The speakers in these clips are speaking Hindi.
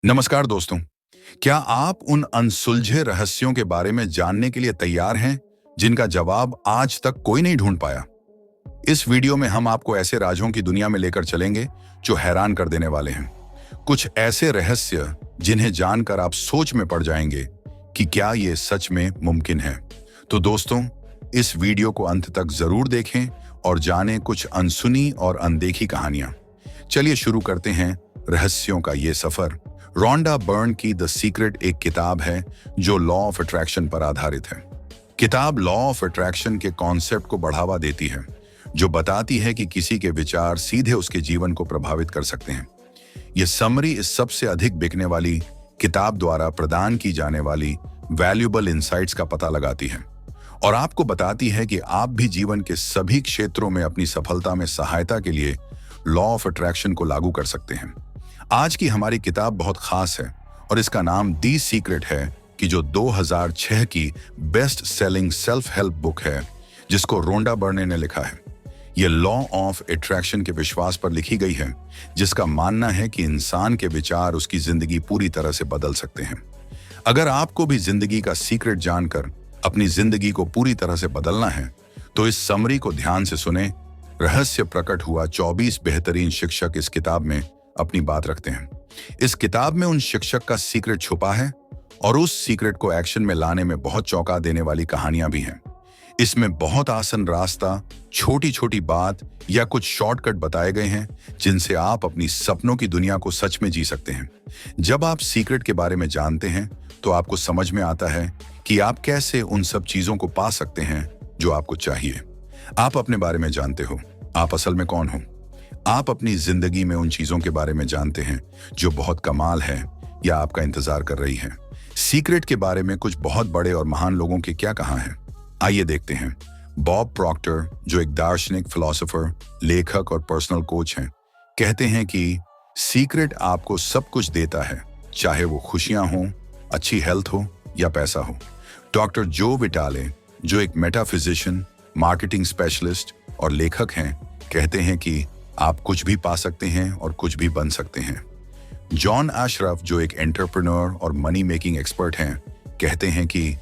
नमस्कार दोस्तों। क्या आप उन अनसुलझे रहस्यों के बारे में जानने के लिए तैयार हैं जिनका जवाब आज तक कोई नहीं ढूंढ पाया? इस वीडियो में हम आपको ऐसे राजों की दुनिया में लेकर चलेंगे जो हैरान कर देने वाले हैं। कुछ ऐसे रहस्य जिन्हें जानकर आप सोच में पड़ जाएंगे कि क्या ये सच में मुमकिन है। तो दोस्तों, इस वीडियो को अंत तक जरूर देखें और जानें कुछ अनसुनी और अनदेखी कहानियां। चलिए शुरू करते हैं रहस्यों का ये सफर। रोंडा बर्न की द सीक्रेट एक किताब है जो लॉ ऑफ अट्रैक्शन पर आधारित है। किताब लॉ ऑफ अट्रैक्शन के कॉन्सेप्ट को बढ़ावा देती है, जो बताती है कि किसी के विचार सीधे उसके जीवन को प्रभावित कर सकते हैं। यह समरी इस सबसे अधिक बिकने वाली किताब द्वारा प्रदान की जाने वाली वैल्यूएबल इंसाइट्स का पता लगाती है और आपको बताती है कि आप भी जीवन के सभी क्षेत्रों में अपनी सफलता में सहायता के लिए लॉ ऑफ अट्रैक्शन को लागू कर सकते हैं। आज की हमारी किताब बहुत खास है और इसका नाम दी सीक्रेट है, कि जो 2006 की best selling self help book है जिसको रोंडा बर्न ने लिखा है। यह लॉ ऑफ अट्रैक्शन के विश्वास पर लिखी गई है, जिसका मानना है कि इंसान के विचार उसकी जिंदगी पूरी तरह से बदल सकते हैं। अगर आपको भी जिंदगी का सीक्रेट जानकर अपनी जिंदगी को पूरी तरह से बदलना है तो इस समरी को ध्यान से सुने। रहस्य प्रकट हुआ 24 बेहतरीन शिक्षक इस किताब में अपनी बात रखते हैं। इस किताब में उन शिक्षक का सीक्रेट छुपा है और उस सीक्रेट को एक्शन में लाने में बहुत चौंका देने वाली कहानियां भी हैं। इसमें बहुत आसान रास्ता, छोटी छोटी बात या कुछ शॉर्टकट बताए गए हैं जिनसे आप अपनी सपनों की दुनिया को सच में जी सकते हैं। जब आप सीक्रेट के बारे में जानते हैं तो आपको समझ में आता है कि आप कैसे उन सब चीजों को पा सकते हैं जो आपको चाहिए। आप अपने बारे में जानते हो, आप असल में कौन हो। आप अपनी जिंदगी में उन चीजों के बारे में जानते हैं जो बहुत कमाल है या आपका इंतजार कर रही है। सीक्रेट के बारे में कुछ बहुत बड़े और महान लोगों के क्या कहा है, आइए देखते हैं। बॉब प्रॉक्टर, जो एक दार्शनिक, फिलोसोफर, लेखक और पर्सनल कोच हैं, कहते हैं कि सीक्रेट आपको सब कुछ देता है, चाहे वो खुशियां हों, अच्छी हेल्थ हो या पैसा हो। डॉक्टर जो विटाले, जो एक मेटाफिजिशियन, मार्केटिंग स्पेशलिस्ट और लेखक हैं, कहते हैं कि आप कुछ भी पा सकते हैं और कुछ भी बन सकते हैं। जॉन अशरफ, जो एक एंटरप्रेन्योर और मनी मेकिंग एक्सपर्ट हैं, कहते हैं कि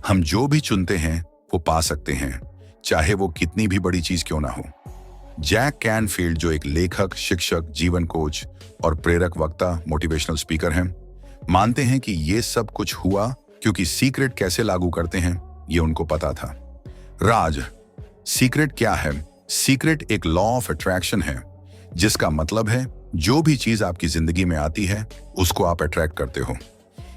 हम जो भी चुनते हैं वो पा सकते हैं, चाहे वो कितनी भी बड़ी चीज क्यों ना हो। जैक कैनफील्ड, जो एक लेखक, शिक्षक, जीवन कोच और प्रेरक वक्ता, मोटिवेशनल स्पीकर हैं, मानते हैं कि ये सब कुछ हुआ क्योंकि सीक्रेट कैसे लागू करते हैं ये उनको पता था। राज, सीक्रेट क्या है? सीक्रेट एक लॉ ऑफ अट्रैक्शन है, जिसका मतलब है जो भी चीज आपकी जिंदगी में आती है उसको आप अट्रैक्ट करते हो।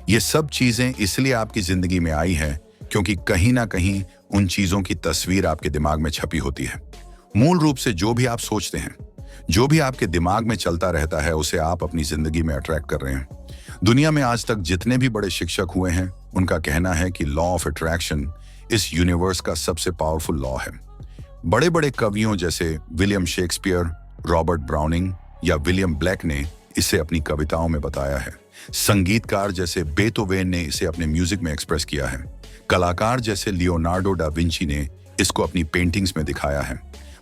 ये सब चीजें इसलिए आपकी जिंदगी में आई है क्योंकि कहीं ना कहीं उन चीजों की तस्वीर आपके दिमाग में छपी होती है। मूल रूप से जो भी आप सोचते हैं, जो भी आपके दिमाग में चलता रहता है, उसे आप अपनी जिंदगी में अट्रैक्ट कर रहे हैं। दुनिया में आज तक जितने भी बड़े शिक्षक हुए हैं, उनका कहना है कि लॉ ऑफ अट्रैक्शन इस यूनिवर्स का सबसे पावरफुल लॉ है। बड़े बड़े कवियों जैसे विलियम शेक्सपियर, रॉबर्ट ब्राउनिंग या विलियम ब्लैक ने इसे अपनी कविताओं में बताया है। संगीतकार जैसे बेथोवेन ने इसे अपने म्यूजिक में एक्सप्रेस किया है। कलाकार जैसे लियोनार्डो डा विंची ने इसको अपनी पेंटिंग्स में दिखाया है।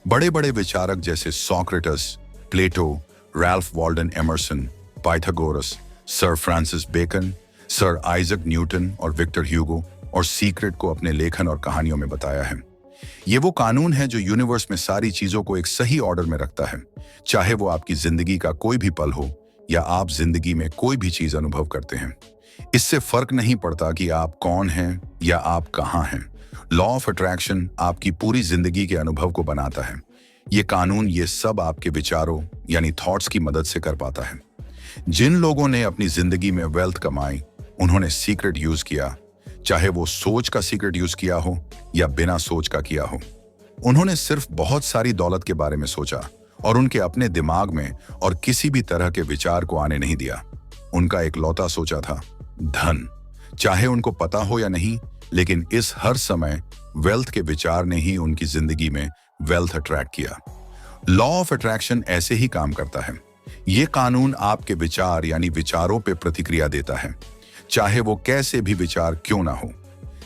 बड़े बड़े विचारक जैसे Socrates, Plato, Ralph Waldo Emerson, Pythagoras, sir Francis Bacon, sir Isaac Newton और विक्टर ह्यूगो और सीक्रेट को अपने लेखन और कहानियों में बताया है। ये वो कानून है जो यूनिवर्स में सारी चीजों को एक सही ऑर्डर में रखता है, चाहे वो आपकी जिंदगी का कोई भी पल हो या आप जिंदगी में कोई भी चीज अनुभव करते हैं। इससे फर्क नहीं पड़ता कि आप कौन हैं या आप कहां हैं। लॉ ऑफ अट्रैक्शन आपकी पूरी जिंदगी के अनुभव को बनाता है। ये कानून ये सब आपके विचारों यानी थॉट्स की मदद से कर पाता है। जिन लोगों ने अपनी जिंदगी में वेल्थ कमाई, उन्होंने सीक्रेट यूज किया, चाहे वो सोच का सीक्रेट यूज किया हो या बिना सोच का किया हो। उन्होंने सिर्फ बहुत सारी दौलत के बारे में सोचा और उनके अपने दिमाग में और किसी भी तरह के विचार को आने नहीं दिया। उनका एक लौता सोचा था, धन। चाहे उनको पता हो या नहीं, लेकिन इस हर समय वेल्थ के विचार ने ही उनकी जिंदगी में वेल्थ अट्रैक्ट किया। लॉ ऑफ अट्रैक्शन ऐसे ही काम करता है। ये कानून आपके विचार यानी विचारों पे प्रतिक्रिया देता है, चाहे वो कैसे भी विचार क्यों ना हो।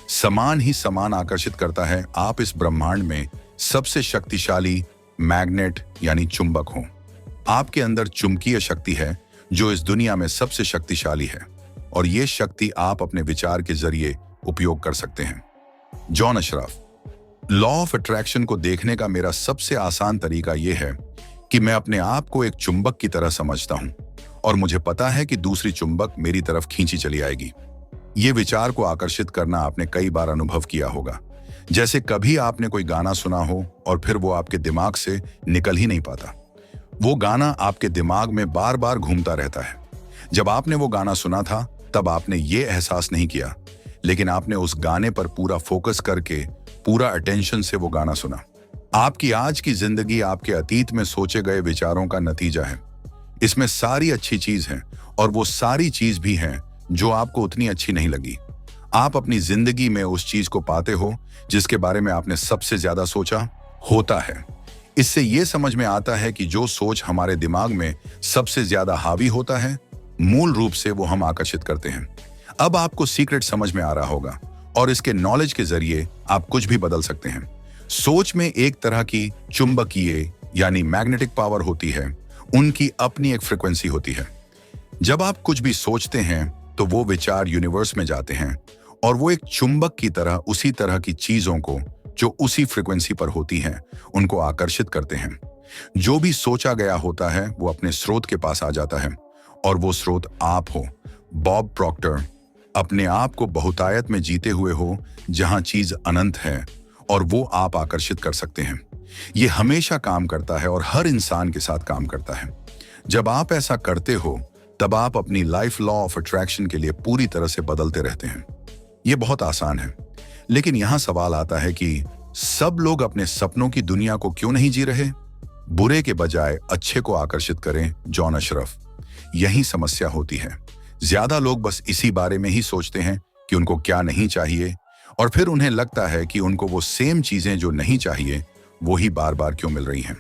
समान ही समान आकर्षित करता है। आप इस ब्रह्मांड में सबसे शक्तिशाली मैग्नेट यानी चुंबक हो। आपके अंदर चुंबकीय शक्ति है जो इस दुनिया में सबसे शक्तिशाली है, और ये शक्ति आप अपने विचार के जरिए उपयोग कर सकते हैं। John Ashraf. Law of attraction को देखने का मेरा सबसे आसान तरीका यह है कि मैं अपने आप को एक चुंबक की तरह समझता हूं और मुझे पता है कि दूसरी चुंबक मेरी तरफ खींची चली आएगी। ये विचार को आकर्षित करना आपने कई बार अनुभव किया होगा। जैसे कभी आपने कोई गाना सुना हो और फिर वो आपके दिमाग से निकल ही नहीं पाता। वो गाना आपके दिमाग में बार बार घूमता रहता है। जब आपने वो गाना सुना था तब आपने ये एहसास नहीं किया, लेकिन आपने उस गाने पर पूरा फोकस करके पूरा अटेंशन से वो गाना सुना। आपकी आज की जिंदगी आपके अतीत में सोचे गए विचारों का नतीजा है। इसमें सारी अच्छी चीज है और वो सारी चीज भी हैं जो आपको उतनी अच्छी नहीं लगी। आप अपनी जिंदगी में उस चीज को पाते हो जिसके बारे में आपने सबसे ज्यादा सोचा होता है। इससे यह समझ में आता है कि जो सोच हमारे दिमाग में सबसे ज्यादा हावी होता है, मूल रूप से वो हम आकर्षित करते हैं। अब आपको सीक्रेट समझ में आ रहा होगा और इसके नॉलेज के जरिए आप कुछ भी बदल सकते हैं। सोच में एक तरह की चुंबकीय यानी मैग्नेटिक पावर होती है। उनकी अपनी एक फ्रिक्वेंसी होती है। जब आप कुछ भी सोचते हैं तो वो विचार यूनिवर्स में जाते हैं और वो एक चुंबक की तरह उसी तरह की चीजों को जो उसी फ्रिक्वेंसी पर होती हैं उनको आकर्षित करते हैं। जो भी सोचा गया होता है वो अपने स्रोत के पास आ जाता है और वो स्रोत आप हो। Bob Procter. अपने आप को बहुतायत में जीते हुए हो जहां चीज अनंत है और वो आप आकर्षित कर सकते हैं। ये हमेशा काम करता है और हर इंसान के साथ काम करता है। जब आप ऐसा करते हो तब आप अपनी लाइफ लॉ ऑफ अट्रैक्शन के लिए पूरी तरह से बदलते रहते हैं। ये बहुत आसान है, लेकिन यहां सवाल आता है कि सब लोग अपने सपनों की दुनिया को क्यों नहीं जी रहे? बुरे के बजाय अच्छे को आकर्षित करें। जॉन अशरफ। यही समस्या होती है। ज्यादा लोग बस इसी बारे में ही सोचते हैं कि उनको क्या नहीं चाहिए, और फिर उन्हें लगता है कि उनको वो सेम चीजें जो नहीं चाहिए वो ही बार बार क्यों मिल रही हैं।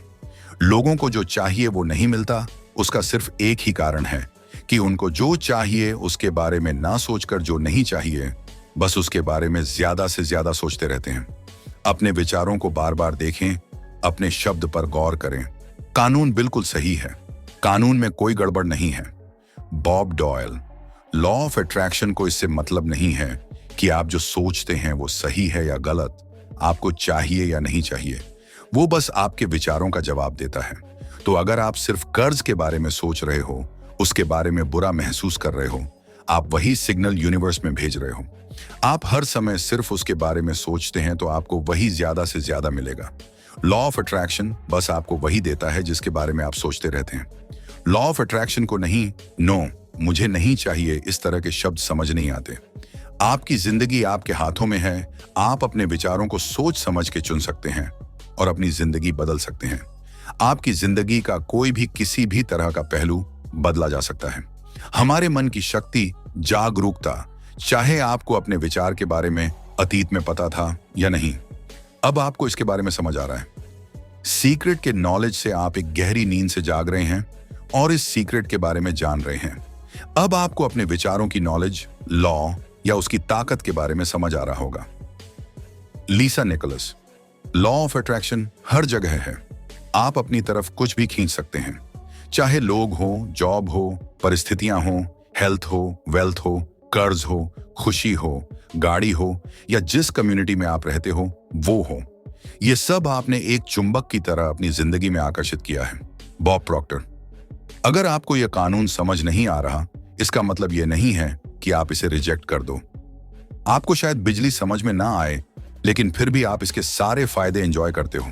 लोगों को जो चाहिए वो नहीं मिलता, उसका सिर्फ एक ही कारण है कि उनको जो चाहिए उसके बारे में ना सोचकर जो नहीं चाहिए बस उसके बारे में ज्यादा से ज्यादा सोचते रहते हैं। अपने विचारों को बार बार देखें, अपने शब्द पर गौर करें। कानून बिल्कुल सही है, कानून में कोई गड़बड़ नहीं है। Bob Doyle. Law of attraction को इससे मतलब नहीं है कि आप जो सोचते हैं वो सही है या गलत, आपको चाहिए या नहीं चाहिए। वो बस आपके विचारों का जवाब देता है। तो अगर आप सिर्फ कर्ज के बारे में सोच रहे हो, उसके बारे में बुरा महसूस कर रहे हो, आप वही सिग्नल यूनिवर्स में भेज रहे हो। आप हर समय सिर्फ उसके बारे में सोचते हैं तो आपको वही ज्यादा से ज्यादा मिलेगा। लॉ ऑफ अट्रैक्शन बस आपको वही देता है जिसके बारे में आप सोचते रहते हैं। लॉ ऑफ अट्रैक्शन को नहीं, नो, मुझे नहीं चाहिए, इस तरह के शब्द समझ नहीं आते। आपकी जिंदगी आपके हाथों में है। आप अपने विचारों को सोच समझ के चुन सकते हैं और अपनी जिंदगी बदल सकते हैं। आपकी जिंदगी का कोई भी किसी भी तरह का पहलू बदला जा सकता है। हमारे मन की शक्ति, जागरूकता, चाहे आपको अपने विचार के बारे में अतीत में पता था या नहीं, अब आपको इसके बारे में समझ आ रहा है। सीक्रेट के नॉलेज से आप एक गहरी नींद से जाग रहे हैं और इस सीक्रेट के बारे में जान रहे हैं। अब आपको अपने विचारों की नॉलेज, लॉ या उसकी ताकत के बारे में समझ आ रहा होगा। लीसा निकोलस। लॉ ऑफ अट्रैक्शन हर जगह है। आप अपनी तरफ कुछ भी खींच सकते हैं, चाहे लोग हो, जॉब हो, परिस्थितियां हो, हेल्थ हो, वेल्थ हो, कर्ज हो, खुशी हो, गाड़ी हो या जिस कम्युनिटी में आप रहते हो वो हो। ये सब आपने एक चुंबक की तरह अपनी जिंदगी में आकर्षित किया है। Bob Procter. अगर आपको यह कानून समझ नहीं आ रहा, इसका मतलब यह नहीं है कि आप इसे रिजेक्ट कर दो। आपको शायद बिजली समझ में ना आए, लेकिन फिर भी आप इसके सारे फायदे एंजॉय करते हो।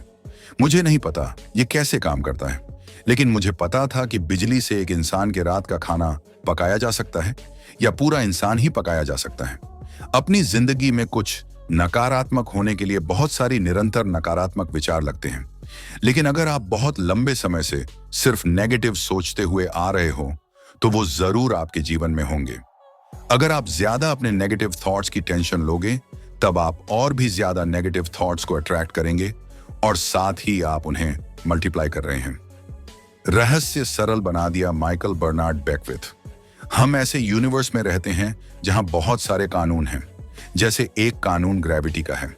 मुझे नहीं पता यह कैसे काम करता है, लेकिन मुझे पता था कि बिजली से एक इंसान के रात का खाना पकाया जा सकता है या पूरा इंसान ही पकाया जा सकता है। अपनी जिंदगी में कुछ नकारात्मक होने के लिए बहुत सारी निरंतर नकारात्मक विचार लगते हैं, लेकिन अगर आप बहुत लंबे समय से सिर्फ नेगेटिव सोचते हुए आ रहे हो तो वो जरूर आपके जीवन में होंगे। अगर आप ज्यादा अपने नेगेटिव थॉट्स की टेंशन लोगे, तब आप और भी ज्यादा नेगेटिव थॉट्स को अट्रैक्ट करेंगे और साथ ही आप उन्हें मल्टीप्लाई कर रहे हैं। रहस्य सरल बना दिया माइकल बर्नार्ड बेकविथ। हम ऐसे यूनिवर्स में रहते हैं जहां बहुत सारे कानून हैं। जैसे एक कानून ग्रेविटी का है।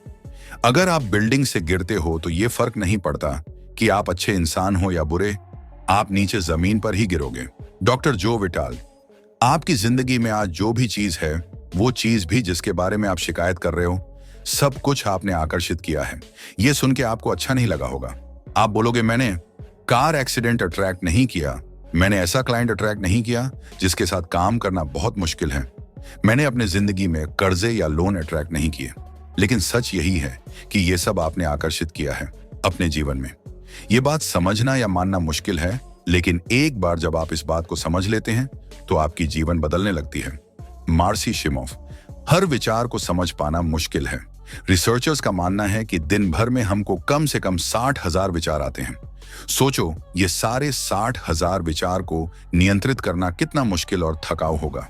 अगर आप बिल्डिंग से गिरते हो तो ये फर्क नहीं पड़ता कि आप अच्छे इंसान हो या बुरे, आप नीचे जमीन पर ही गिरोगे। डॉक्टर जो विटाल, आपकी जिंदगी में आज जो भी चीज है, वो चीज भी जिसके बारे में आप शिकायत कर रहे हो, सब कुछ आपने आकर्षित किया है। ये सुन के आपको अच्छा नहीं लगा होगा। आप बोलोगे, मैंने कार एक्सीडेंट अट्रैक्ट नहीं किया, मैंने ऐसा क्लाइंट अट्रैक्ट नहीं किया जिसके साथ काम करना बहुत मुश्किल है, मैंने अपने जिंदगी में कर्जे या लोन अट्रैक्ट नहीं किए। लेकिन सच यही है कि ये सब आपने आकर्षित किया है अपने जीवन में। ये बात समझना या मानना मुश्किल है, लेकिन एक बार जब आप इस बात को समझ लेते हैं तो आपकी जीवन बदलने लगती है। मार्सी शिमोफ, हर विचार को समझ पाना मुश्किल है। रिसर्चर्स का मानना है कि दिन भर में हमको कम से कम 60,000 विचार आते हैं। सोचो, ये सारे 60,000 विचार को नियंत्रित करना कितना मुश्किल और थकाऊ होगा।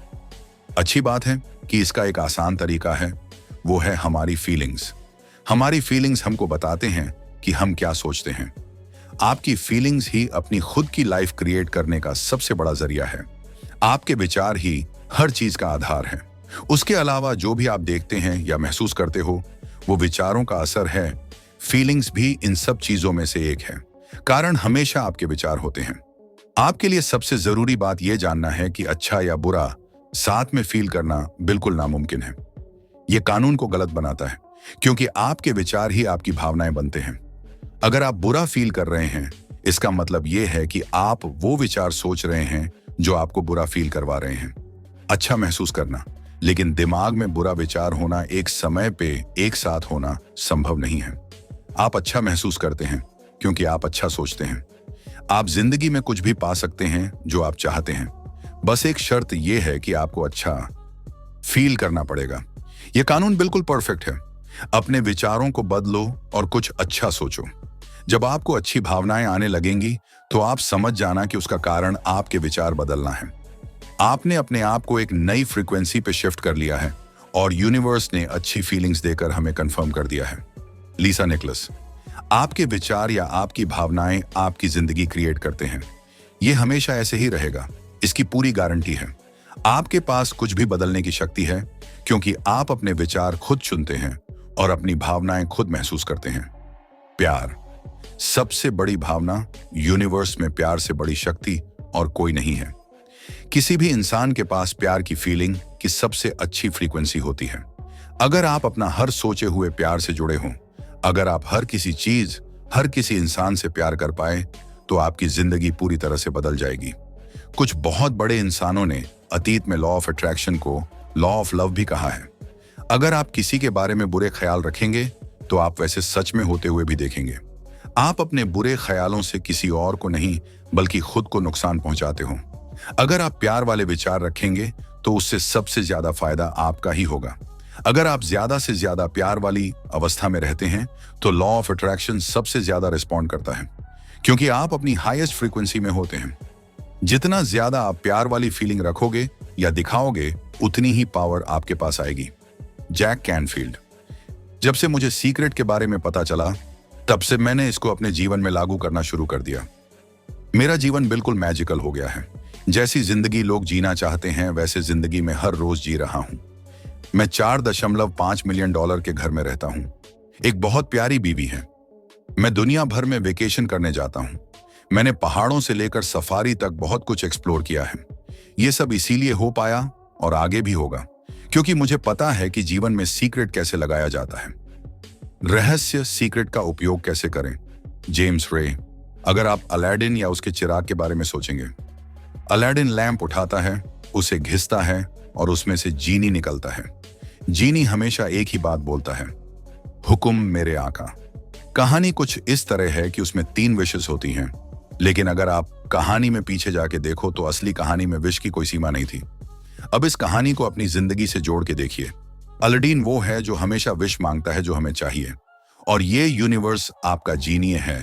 अच्छी बात है कि इसका एक आसान तरीका है, वो है हमारी फीलिंग्स। हमारी फीलिंग्स हमको बताते हैं कि हम क्या सोचते हैं। आपकी फीलिंग्स ही अपनी खुद की लाइफ क्रिएट करने का सबसे बड़ा जरिया है। आपके विचार ही हर चीज का आधार है। उसके अलावा जो भी आप देखते हैं या महसूस करते हो, वो विचारों का असर है। फीलिंग्स भी इन सब चीजों में से एक है। कारण हमेशा आपके विचार होते हैं। आपके लिए सबसे जरूरी बात यह जानना है कि अच्छा या बुरा साथ में फील करना बिल्कुल नामुमकिन है। यह कानून को गलत बनाता है, क्योंकि आपके विचार ही आपकी भावनाएं बनते हैं। अगर आप बुरा फील कर रहे हैं, इसका मतलब यह है कि आप वो विचार सोच रहे हैं जो आपको बुरा फील करवा रहे हैं। अच्छा महसूस करना, लेकिन दिमाग में बुरा विचार होना एक समय पे एक साथ होना संभव नहीं है। आप अच्छा महसूस करते हैं क्योंकि आप अच्छा सोचते हैं। आप जिंदगी में कुछ भी पा सकते हैं जो आप चाहते हैं। बस एक शर्त यह है कि आपको अच्छा फील करना पड़ेगा। यह कानून बिल्कुल परफेक्ट है। अपने विचारों को बदलो और कुछ अच्छा सोचो। जब आपको अच्छी भावनाएं आने लगेंगी तो आप समझ जाना कि उसका कारण आपके विचार बदलना है। आपने अपने आप को एक नई फ्रीक्वेंसी पे शिफ्ट कर लिया है और यूनिवर्स ने अच्छी फीलिंग्स देकर हमें कंफर्म कर दिया है। लीसा निकलस, आपके विचार या आपकी भावनाएं आपकी जिंदगी क्रिएट करते हैं। ये हमेशा ऐसे ही रहेगा, इसकी पूरी गारंटी है। आपके पास कुछ भी बदलने की शक्ति है, क्योंकि आप अपने विचार खुद चुनते हैं और अपनी भावनाएं खुद महसूस करते हैं। प्यार, सबसे बड़ी भावना। यूनिवर्स में प्यार से बड़ी शक्ति और कोई नहीं है। किसी भी इंसान के पास प्यार की फीलिंग की सबसे अच्छी फ्रीक्वेंसी होती है। अगर आप अपना हर सोचे हुए प्यार से जुड़े हों, अगर आप हर किसी चीज, हर किसी इंसान से प्यार कर पाए, तो आपकी जिंदगी पूरी तरह से बदल जाएगी। कुछ बहुत बड़े इंसानों ने अतीत में लॉ ऑफ अट्रैक्शन को लॉ ऑफ लव भी कहा है। अगर आप किसी के बारे में बुरे ख्याल रखेंगे तो आप वैसे सच में होते हुए भी देखेंगे। आप अपने बुरे ख्यालों से किसी और को नहीं बल्कि खुद को नुकसान पहुंचाते हो। अगर आप प्यार वाले विचार रखेंगे तो उससे सबसे ज्यादा फायदा आपका ही होगा। अगर आप ज्यादा से ज्यादा प्यार वाली अवस्था में रहते हैं तो लॉ ऑफ अट्रैक्शन सबसे ज्यादा रिस्पॉन्ड करता है, क्योंकि आप अपनी हाईएस्ट फ्रीक्वेंसी में होते हैं। जितना ज्यादा आप प्यार वाली फीलिंग रखोगे या दिखाओगे, उतनी ही पावर आपके पास आएगी। जैक कैनफील्ड, जब से मुझे सीक्रेट के बारे में पता चला, तब से मैंने इसको अपने जीवन में लागू करना शुरू कर दिया। मेरा जीवन बिल्कुल मैजिकल हो गया है। जैसी जिंदगी लोग जीना चाहते हैं, वैसे जिंदगी में हर रोज जी रहा हूं। मैं 4.5 मिलियन डॉलर के घर में रहता हूं। एक बहुत प्यारी बीवी है। मैं दुनिया भर में वेकेशन करने जाता हूं। मैंने पहाड़ों से लेकर सफारी तक बहुत कुछ एक्सप्लोर किया है। ये सब इसीलिए हो पाया और आगे भी होगा, क्योंकि मुझे पता है कि जीवन में सीक्रेट कैसे लगाया जाता है। रहस्य सीक्रेट का उपयोग कैसे करें। जेम्स रे, अगर आप अलादीन या उसके चिराग के बारे में सोचेंगे, अलादीन लैंप उठाता है, उसे घिसता है और उसमें से जीनी निकलता है। जीनी हमेशा एक ही बात बोलता है, हुक्म मेरे आका। कहानी कुछ इस तरह है कि उसमें 3 विशेस होती हैं, लेकिन अगर आप कहानी में पीछे जाके देखो तो असली कहानी में विश की कोई सीमा नहीं थी। अब इस कहानी को अपनी जिंदगी से जोड़ के देखिए। अलादीन वो है जो हमेशा विश मांगता है जो हमें चाहिए, और ये यूनिवर्स आपका जीनी है।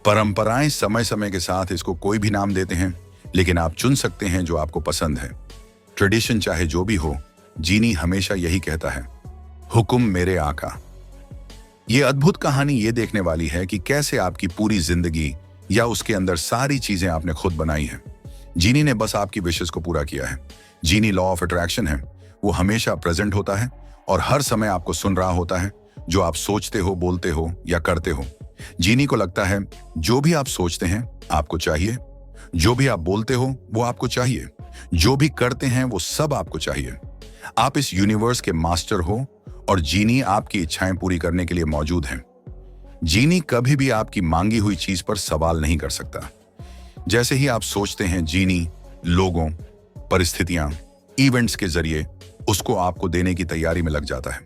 परंपराएं समय समय के साथ इसको कोई भी नाम देते हैं, लेकिन आप चुन सकते हैं जो आपको पसंद है। ट्रेडिशन चाहे जो भी हो, जीनी हमेशा यही कहता है, हुक्म मेरे आका। ये अद्भुत कहानी ये देखने वाली है कि कैसे आपकी पूरी जिंदगी या उसके अंदर सारी चीजें आपने खुद बनाई हैं। जीनी ने बस आपकी विशेस को पूरा किया है। जीनी लॉ ऑफ अट्रैक्शन है। वो हमेशा प्रेजेंट होता है और हर समय आपको सुन रहा होता है, जो आप सोचते हो, बोलते हो या करते हो। जीनी को लगता है जो भी आप सोचते हैं आपको चाहिए, जो भी आप बोलते हो वो आपको चाहिए, जो भी करते हैं वो सब आपको चाहिए। आप इस यूनिवर्स के मास्टर हो और जीनी आपकी इच्छाएं पूरी करने के लिए मौजूद हैं। जीनी कभी भी आपकी मांगी हुई चीज पर सवाल नहीं कर सकता। जैसे ही आप सोचते हैं, जीनी लोगों, परिस्थितियां, इवेंट्स के जरिए उसको आपको देने की तैयारी में लग जाता है।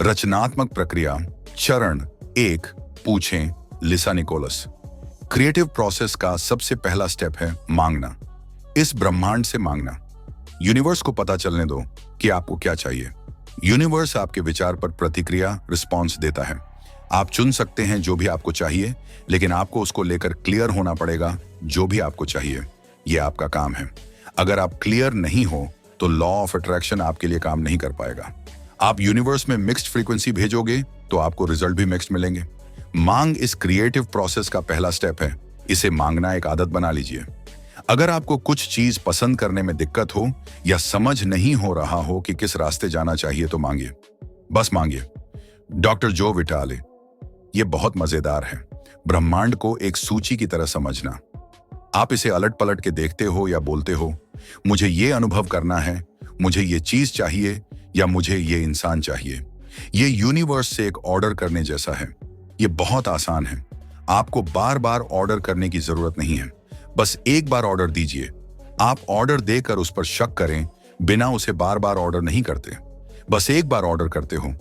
रचनात्मक प्रक्रिया चरण 1, पूछें। लिसा निकोलस। क्रिएटिव प्रोसेस का सबसे पहला स्टेप है मांगना। इस ब्रह्मांड से मांगना। यूनिवर्स को पता चलने दो कि आपको क्या चाहिए। यूनिवर्स आपके विचार पर प्रतिक्रिया, रिस्पॉन्स देता है। आप चुन सकते हैं जो भी आपको चाहिए, लेकिन आपको उसको लेकर क्लियर होना पड़ेगा। जो भी आपको चाहिए, यह आपका काम है। अगर आप क्लियर नहीं हो तो लॉ ऑफ अट्रैक्शन आपके लिए काम नहीं कर पाएगा। आप यूनिवर्स में मिक्स्ड फ्रीक्वेंसी भेजोगे तो आपको रिजल्ट भी मिक्स्ड मिलेंगे। मांग इस क्रिएटिव प्रोसेस का पहला स्टेप है। इसे मांगना एक आदत बना लीजिए। अगर आपको कुछ चीज पसंद करने में दिक्कत हो या समझ नहीं हो रहा हो कि किस रास्ते जाना चाहिए तो मांगिए, बस मांगिए। डॉक्टर जो विटाले। यह बहुत मजेदार है। ब्रह्मांड को एक सूची की तरह समझना। आप इसे अलट पलट के देखते हो या बोलते हो, मुझे ये अनुभव करना है, मुझे ये चीज चाहिए या मुझे ये इंसान चाहिए। ये यूनिवर्स से एक ऑर्डर करने जैसा है। ये बहुत आसान है। आपको बार बार ऑर्डर करने की जरूरत नहीं है। बस एक बार ऑर्डर दीजिए। आप ऑर्डर देकर उस पर शक करें, बिना उसे बार बार ऑर्डर नहीं करते। बस एक बार ऑर्डर करते हो।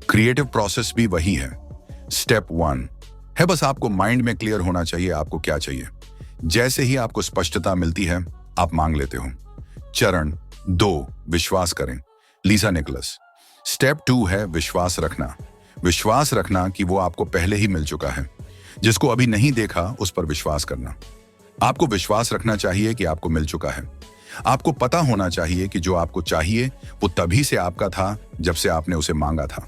क्रिएटिव प्रोसेस भी वही है। स्टेप 1 है, बस आपको माइंड में क्लियर होना चाहिए आपको क्या चाहिए। जैसे ही आपको स्पष्टता मिलती है, आप मांग लेते हो। चरण 2, विश्वास करें। लीसा निकोलस। स्टेप 2 है विश्वास रखना। विश्वास रखना कि वो आपको पहले ही मिल चुका है। जिसको अभी नहीं देखा उस पर विश्वास करना। आपको विश्वास रखना चाहिए कि आपको मिल चुका है। आपको पता होना चाहिए कि जो आपको चाहिए वो तभी से आपका था जब से आपने उसे मांगा था।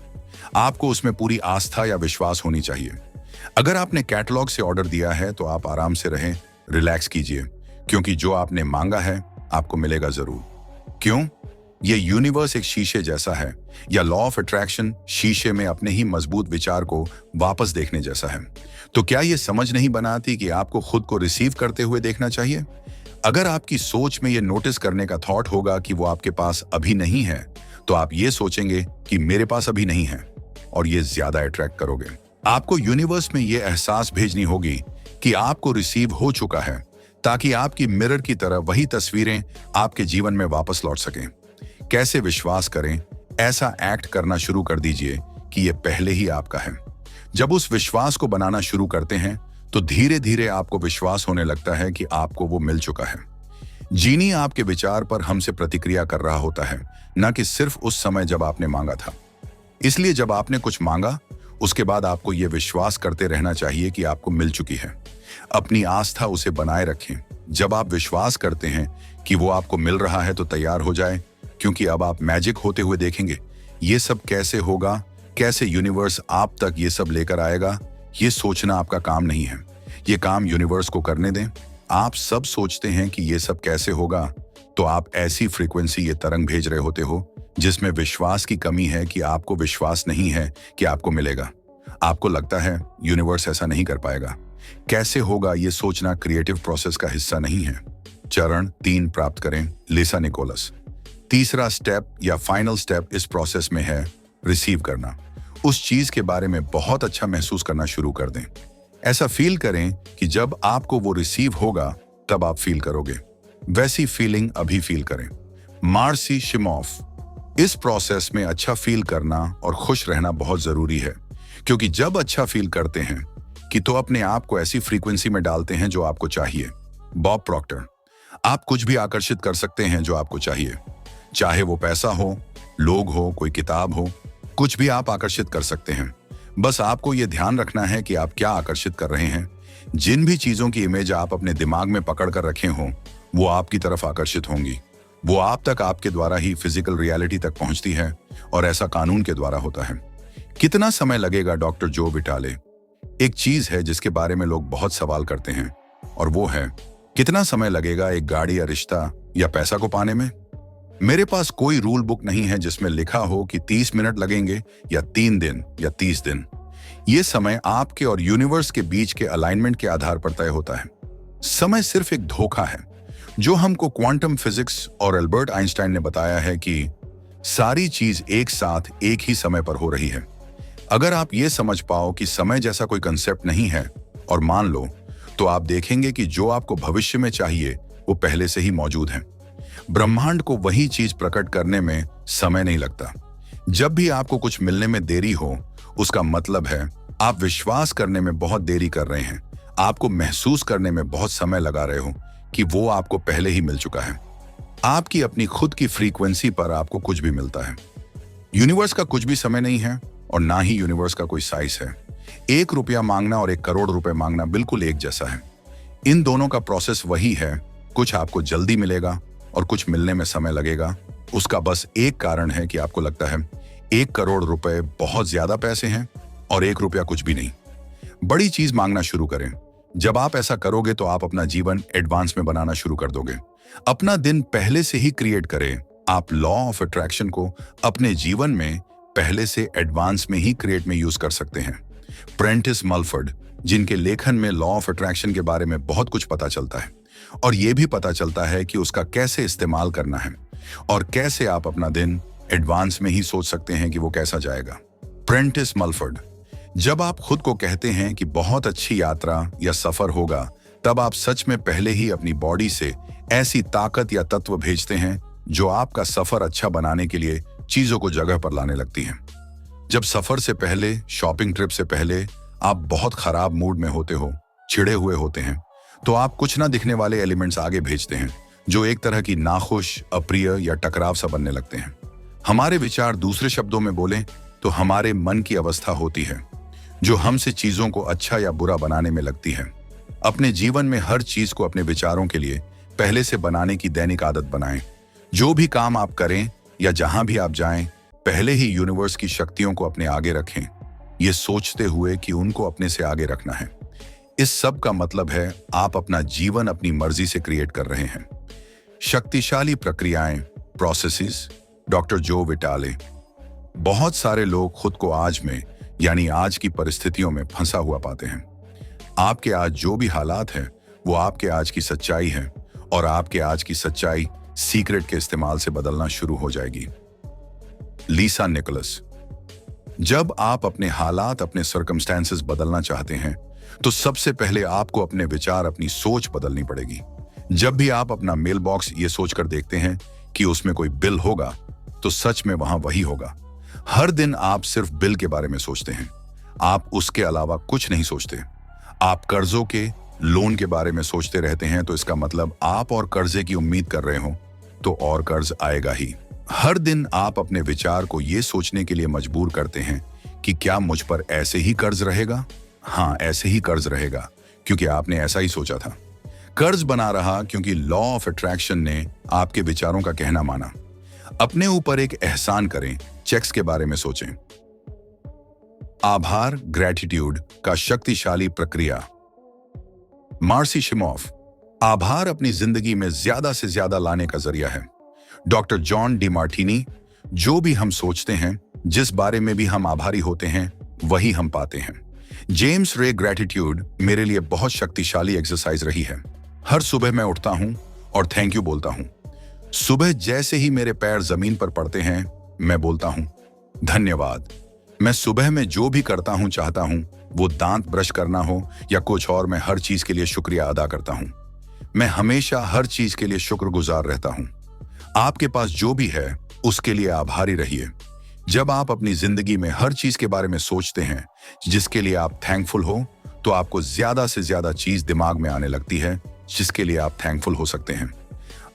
आपको उसमें पूरी आस्था या विश्वास होनी चाहिए। अगर आपने कैटलॉग से ऑर्डर दिया है तो आप आराम से रहें, रिलैक्स कीजिए, क्योंकि जो आपने मांगा है आपको मिलेगा जरूर। क्यों? ये यूनिवर्स एक शीशे जैसा है, या लॉ ऑफ अट्रैक्शन शीशे में अपने ही मजबूत विचार को वापस देखने जैसा है। तो क्या ये समझ नहीं बनाती कि आपको खुद को रिसीव करते हुए देखना चाहिए? अगर आपकी सोच में ये नोटिस करने का थॉट होगा कि वो आपके पास अभी नहीं है, तो आप ये सोचेंगे कि मेरे पास अभी नहीं है, और ये ज्यादा अट्रैक्ट करोगे। आपको यूनिवर्स में ये एहसास भेजनी होगी कि आपको रिसीव हो चुका है, ताकि आपकी मिरर की तरह वही तस्वीरें आपके जीवन में वापस लौट सकें। कैसे विश्वास करें? ऐसा एक्ट करना शुरू कर दीजिए कि ये पहले ही आपका है। जब उस विश्वास को बनाना शुरू करते हैं तो धीरे धीरे आपको विश्वास होने लगता है कि आपको वो मिल चुका है। जीनी आपके विचार पर हमसे प्रतिक्रिया कर रहा होता है, न कि सिर्फ उस समय जब आपने मांगा था। इसलिए जब आपने कुछ मांगा, उसके बाद आपको ये विश्वास करते रहना चाहिए कि आपको मिल चुकी है। अपनी आस्था उसे बनाए रखें। जब आप विश्वास करते हैं कि वो आपको मिल रहा है तो तैयार हो जाए, क्योंकि अब आप मैजिक होते हुए देखेंगे। ये सब कैसे होगा, कैसे यूनिवर्स आप तक ये सब लेकर आएगा, ये सोचना आपका काम नहीं है। ये काम यूनिवर्स को करने दें। आप सब सोचते हैं कि ये सब कैसे होगा, तो आप ऐसी फ्रीक्वेंसी, ये तरंग भेज रहे होते हो जिसमें विश्वास की कमी है कि आपको विश्वास नहीं है कि आपको मिलेगा। आपको लगता है यूनिवर्स ऐसा नहीं कर पाएगा। कैसे होगा, ये सोचना क्रिएटिव प्रोसेस का हिस्सा नहीं है। चरण 3 प्राप्त करें। लिसा निकोलस। तीसरा स्टेप या फाइनल स्टेप इस प्रोसेस में है रिसीव करना। उस चीज के बारे में बहुत अच्छा महसूस करना शुरू कर दें। ऐसा फील करें कि जब आपको वो रिसीव होगा तब आप फील करोगे। वैसी फीलिंग अभी फील करें। मार्सी शिमोफ। इस प्रोसेस में अच्छा फील करना और खुश रहना बहुत जरूरी है, क्योंकि जब अच्छा फील करते हैं कि तो अपने आप को ऐसी फ्रीक्वेंसी में डालते हैं जो आपको चाहिए। Bob Procter. आप कुछ भी आकर्षित कर सकते हैं जो आपको चाहिए, चाहे वो पैसा हो, लोग हो, कोई किताब हो, कुछ भी आप आकर्षित कर सकते हैं। बस आपको ये ध्यान रखना है कि आप क्या आकर्षित कर रहे हैं। जिन भी चीजों की इमेज आप अपने दिमाग में पकड़ कर रखे हों, वो आपकी तरफ आकर्षित होंगी। वो आप तक आपके द्वारा ही फिजिकल रियलिटी तक पहुंचती है, और ऐसा कानून के द्वारा होता है। कितना समय लगेगा? डॉक्टर जो विटाले। एक चीज है जिसके बारे में लोग बहुत सवाल करते हैं, और वो है कितना समय लगेगा एक गाड़ी या रिश्ता या पैसा को पाने में। मेरे पास कोई रूल बुक नहीं है जिसमें लिखा हो कि 30 मिनट लगेंगे या 3 दिन या 30 दिन। ये समय आपके और यूनिवर्स के बीच के अलाइनमेंट के आधार पर तय होता है। समय सिर्फ एक धोखा है जो हमको क्वांटम फिजिक्स और एल्बर्ट आइंस्टाइन ने बताया है कि सारी चीज एक साथ एक ही समय पर हो रही है। अगर आप ये समझ पाओ कि समय जैसा कोई कंसेप्ट नहीं है और मान लो, तो आप देखेंगे कि जो आपको भविष्य में चाहिए वो पहले से ही मौजूद है। ब्रह्मांड को वही चीज प्रकट करने में समय नहीं लगता। जब भी आपको कुछ मिलने में देरी हो, उसका मतलब है आप विश्वास करने में बहुत देरी कर रहे हैं, आपको महसूस करने में बहुत समय लगा रहे हो कि वो आपको पहले ही मिल चुका है। आपकी अपनी खुद की फ्रीक्वेंसी पर आपको कुछ भी मिलता है। यूनिवर्स का कुछ भी समय नहीं है और ना ही यूनिवर्स का कोई साइज है। 1 रुपया मांगना और 1 करोड़ रुपए मांगना बिल्कुल एक जैसा है। इन दोनों का प्रोसेस वही है, कुछ आपको जल्दी मिलेगा और कुछ मिलने में समय लगेगा। उसका बस एक कारण है कि आपको लगता है 1 करोड़ रुपए बहुत ज्यादा पैसे हैं और 1 रुपया कुछ भी नहीं। बड़ी चीज मांगना शुरू करें। जब आप ऐसा करोगे तो आप अपना जीवन एडवांस में बनाना शुरू कर दोगे। अपना दिन पहले से ही क्रिएट करें। आप लॉ ऑफ अट्रैक्शन को अपने जीवन में पहले से एडवांस में ही क्रिएट में यूज कर सकते हैं। प्रेंटिस मलफर्ड, जिनके लेखन में लॉ ऑफ अट्रैक्शन के बारे में बहुत कुछ पता चलता है और यह भी पता चलता है कि उसका कैसे इस्तेमाल करना है और कैसे आप अपना दिन एडवांस में ही सोच सकते हैं कि वो कैसा जाएगा। प्रेंटिस मलफर्ड, जब आप खुद को कहते हैं कि बहुत अच्छी यात्रा या सफर होगा, तब आप सच में पहले ही अपनी बॉडी से ऐसी ताकत या तत्व भेजते हैं जो आपका सफर अच्छा बनाने के लिए चीजों को जगह पर लाने लगती हैं। जब सफर से पहले, शॉपिंग ट्रिप से पहले आप बहुत खराब मूड में होते हो, चिढ़े हुए होते हैं, तो आप कुछ ना दिखने वाले एलिमेंट्स आगे भेजते हैं जो एक तरह की नाखुश, अप्रिय या टकराव सा बनने लगते हैं। हमारे विचार, दूसरे शब्दों में बोलें तो हमारे मन की अवस्था होती है जो हमसे चीजों को अच्छा या बुरा बनाने में लगती है। अपने जीवन में हर चीज को अपने विचारों के लिए पहले से बनाने की दैनिक आदत बनाएं। जो भी काम आप करें या जहां भी आप जाएं, पहले ही यूनिवर्स की शक्तियों को अपने आगे रखें, ये सोचते हुए कि उनको अपने से आगे रखना है। इस सब का मतलब है आप अपना जीवन अपनी मर्जी से क्रिएट कर रहे हैं। शक्तिशाली प्रक्रियाएं, प्रोसेसेस, डॉक्टर जो विटाले। बहुत सारे लोग खुद को आज में, यानी आज की परिस्थितियों में फंसा हुआ पाते हैं। आपके आज जो भी हालात हैं वो आपके आज की सच्चाई है और आपके आज की सच्चाई सीक्रेट के इस्तेमाल से बदलना शुरू हो जाएगी। लीसा निकोलस, जब आप अपने हालात, अपने सर्कमस्टेंसेस बदलना चाहते हैं तो सबसे पहले आपको अपने विचार, अपनी सोच बदलनी पड़ेगी। जब भी आप अपना मेल बॉक्स ये सोचकर देखते हैं कि उसमें कोई बिल होगा, तो सच में वहां वही होगा। हर दिन आप सिर्फ बिल के बारे में सोचते हैं, आप उसके अलावा कुछ नहीं सोचते। आप कर्जों के, लोन के बारे में सोचते रहते हैं, तो इसका मतलब आप और कर्जे की उम्मीद कर रहे हो तो और कर्ज आएगा ही। हर दिन आप अपने विचार को ये सोचने के लिए मजबूर करते हैं कि क्या मुझ पर ऐसे ही कर्ज रहेगा? हाँ, ऐसे ही कर्ज रहेगा क्योंकि आपने ऐसा ही सोचा था। कर्ज बना रहा क्योंकि लॉ ऑफ अट्रैक्शन ने आपके विचारों का कहना माना। अपने ऊपर एक एहसान करें, चेक्स के बारे में सोचें। आभार, ग्रैटिट्यूड का शक्तिशाली प्रक्रिया। मार्सी शिमोफ, आभार अपनी जिंदगी में ज्यादा से ज्यादा लाने का जरिया है। डॉक्टर जॉन डिमार्टिनी, जो भी हम सोचते हैं, जिस बारे में भी हम आभारी होते हैं, वही हम पाते हैं। जेम्स रे, ग्रैटिट्यूड मेरे लिए बहुत शक्तिशाली एक्सरसाइज रही है। हर सुबह मैं उठता हूं और थैंक यू बोलता हूं। सुबह जैसे ही मेरे पैर जमीन पर पड़ते हैं, मैं बोलता हूं धन्यवाद। मैं सुबह में जो भी करता हूं, चाहता हूं वो दांत ब्रश करना हो या कुछ और, मैं हर चीज के लिए शुक्रिया अदा करता हूं। मैं हमेशा हर चीज के लिए शुक्रगुजार रहता हूं। आपके पास जो भी है उसके लिए आभारी रहिए। जब आप अपनी जिंदगी में हर चीज के बारे में सोचते हैं जिसके लिए आप थैंकफुल हो, तो आपको ज्यादा से ज्यादा चीज दिमाग में आने लगती है जिसके लिए आप थैंकफुल हो सकते हैं।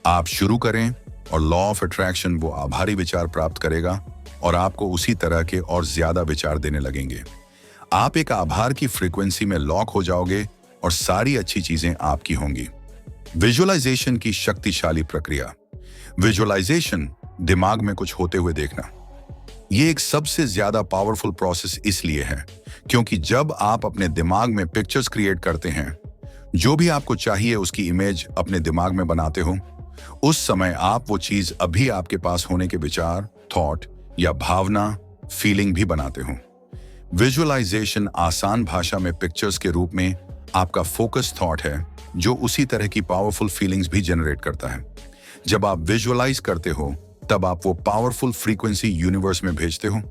आप शुरू करें और लॉ ऑफ अट्रैक्शन वो आभारी विचार प्राप्त करेगा और आपको उसी तरह के और ज्यादा विचार देने लगेंगे। आप एक आभार की फ्रीक्वेंसी में लॉक हो जाओगे और सारी अच्छी चीजें आपकी होंगी। विजुअलाइजेशन की शक्तिशाली प्रक्रिया। विजुअलाइजेशन, दिमाग में कुछ होते हुए देखना। ये एक सबसे ज्यादा पावरफुल प्रोसेस इसलिए है क्योंकि जब आप अपने दिमाग में पिक्चर्स क्रिएट करते हैं, जो भी आपको चाहिए उसकी इमेज अपने दिमाग में बनाते हो, उस समय आप वो चीज अभी आपके पास होने के विचार, थॉट या भावना, फीलिंग भी बनाते हो। विजुअलाइजेशन आसान भाषा में पिक्चर्स के रूप में आपका फोकस थॉट है जो उसी तरह की पावरफुल फीलिंग्स भी जनरेट करता है। जब आप विजुअलाइज करते हो तब आप वो पावरफुल फ्रीक्वेंसी यूनिवर्स में भेजते हो।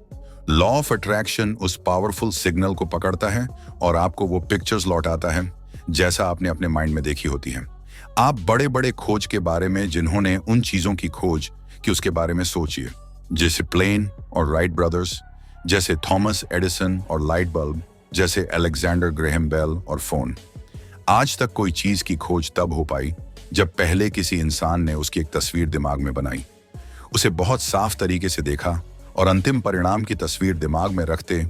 लॉ ऑफ अट्रैक्शन उस पावरफुल सिग्नल को पकड़ता है और आपको वो पिक्चर्स लौटाता है जैसा आपने अपने माइंड में देखी होती है। आप बड़े बड़े खोज के बारे में जिन्होंने उन चीजों की खोज की उसके बारे में सोचिए, जैसे प्लेन और राइट ब्रदर्स, जैसे थॉमस एडिसन और लाइट बल्ब, जैसे अलेक्जेंडर ग्रेहम बेल और फोन। आज तक कोई चीज की खोज तब हो पाई जब पहले किसी इंसान ने उसकी एक तस्वीर दिमाग में बनाई, उसे बहुत साफ तरीके से देखा और अंतिम परिणाम की तस्वीर दिमाग में रखते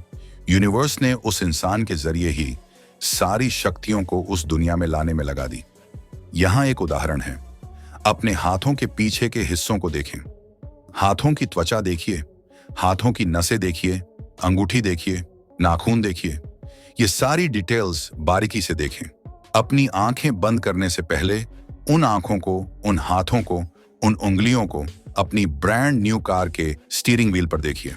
यूनिवर्स ने उस इंसान के जरिए ही सारी शक्तियों को उस दुनिया में लाने में लगा दी। यहां एक उदाहरण है। अपने हाथों के पीछे के हिस्सों को देखें। हाथों की त्वचा देखिए, हाथों की नसें देखिए, अंगूठी देखिए, नाखून देखिए। ये सारी डिटेल्स बारीकी से देखें। अपनी आंखें बंद करने से पहले उन आंखों को, उन हाथों को, उन उंगलियों को अपनी ब्रांड न्यू कार के स्टीयरिंग व्हील पर देखिए।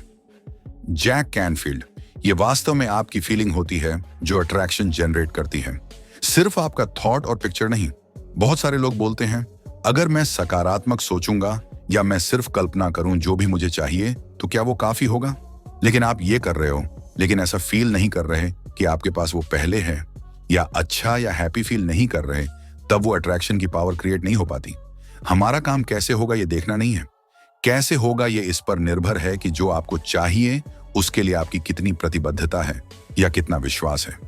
जैक कैनफील्ड, ये वास्तव में आपकी फीलिंग होती है जो अट्रैक्शन जनरेट करती है, सिर्फ आपका थॉट और पिक्चर नहीं। बहुत सारे लोग बोलते हैं, अगर मैं सकारात्मक सोचूंगा या मैं सिर्फ कल्पना करूं जो भी मुझे चाहिए तो क्या वो काफी होगा? लेकिन आप ये कर रहे हो, लेकिन ऐसा फील नहीं कर रहे कि आपके पास वो पहले है, या अच्छा या हैप्पी फील नहीं कर रहे, तब वो अट्रैक्शन की पावर क्रिएट नहीं हो पाती। हमारा काम कैसे होगा ये देखना नहीं है, कैसे होगा ये इस पर निर्भर है कि जो आपको चाहिए उसके लिए आपकी कितनी प्रतिबद्धता है या कितना विश्वास है।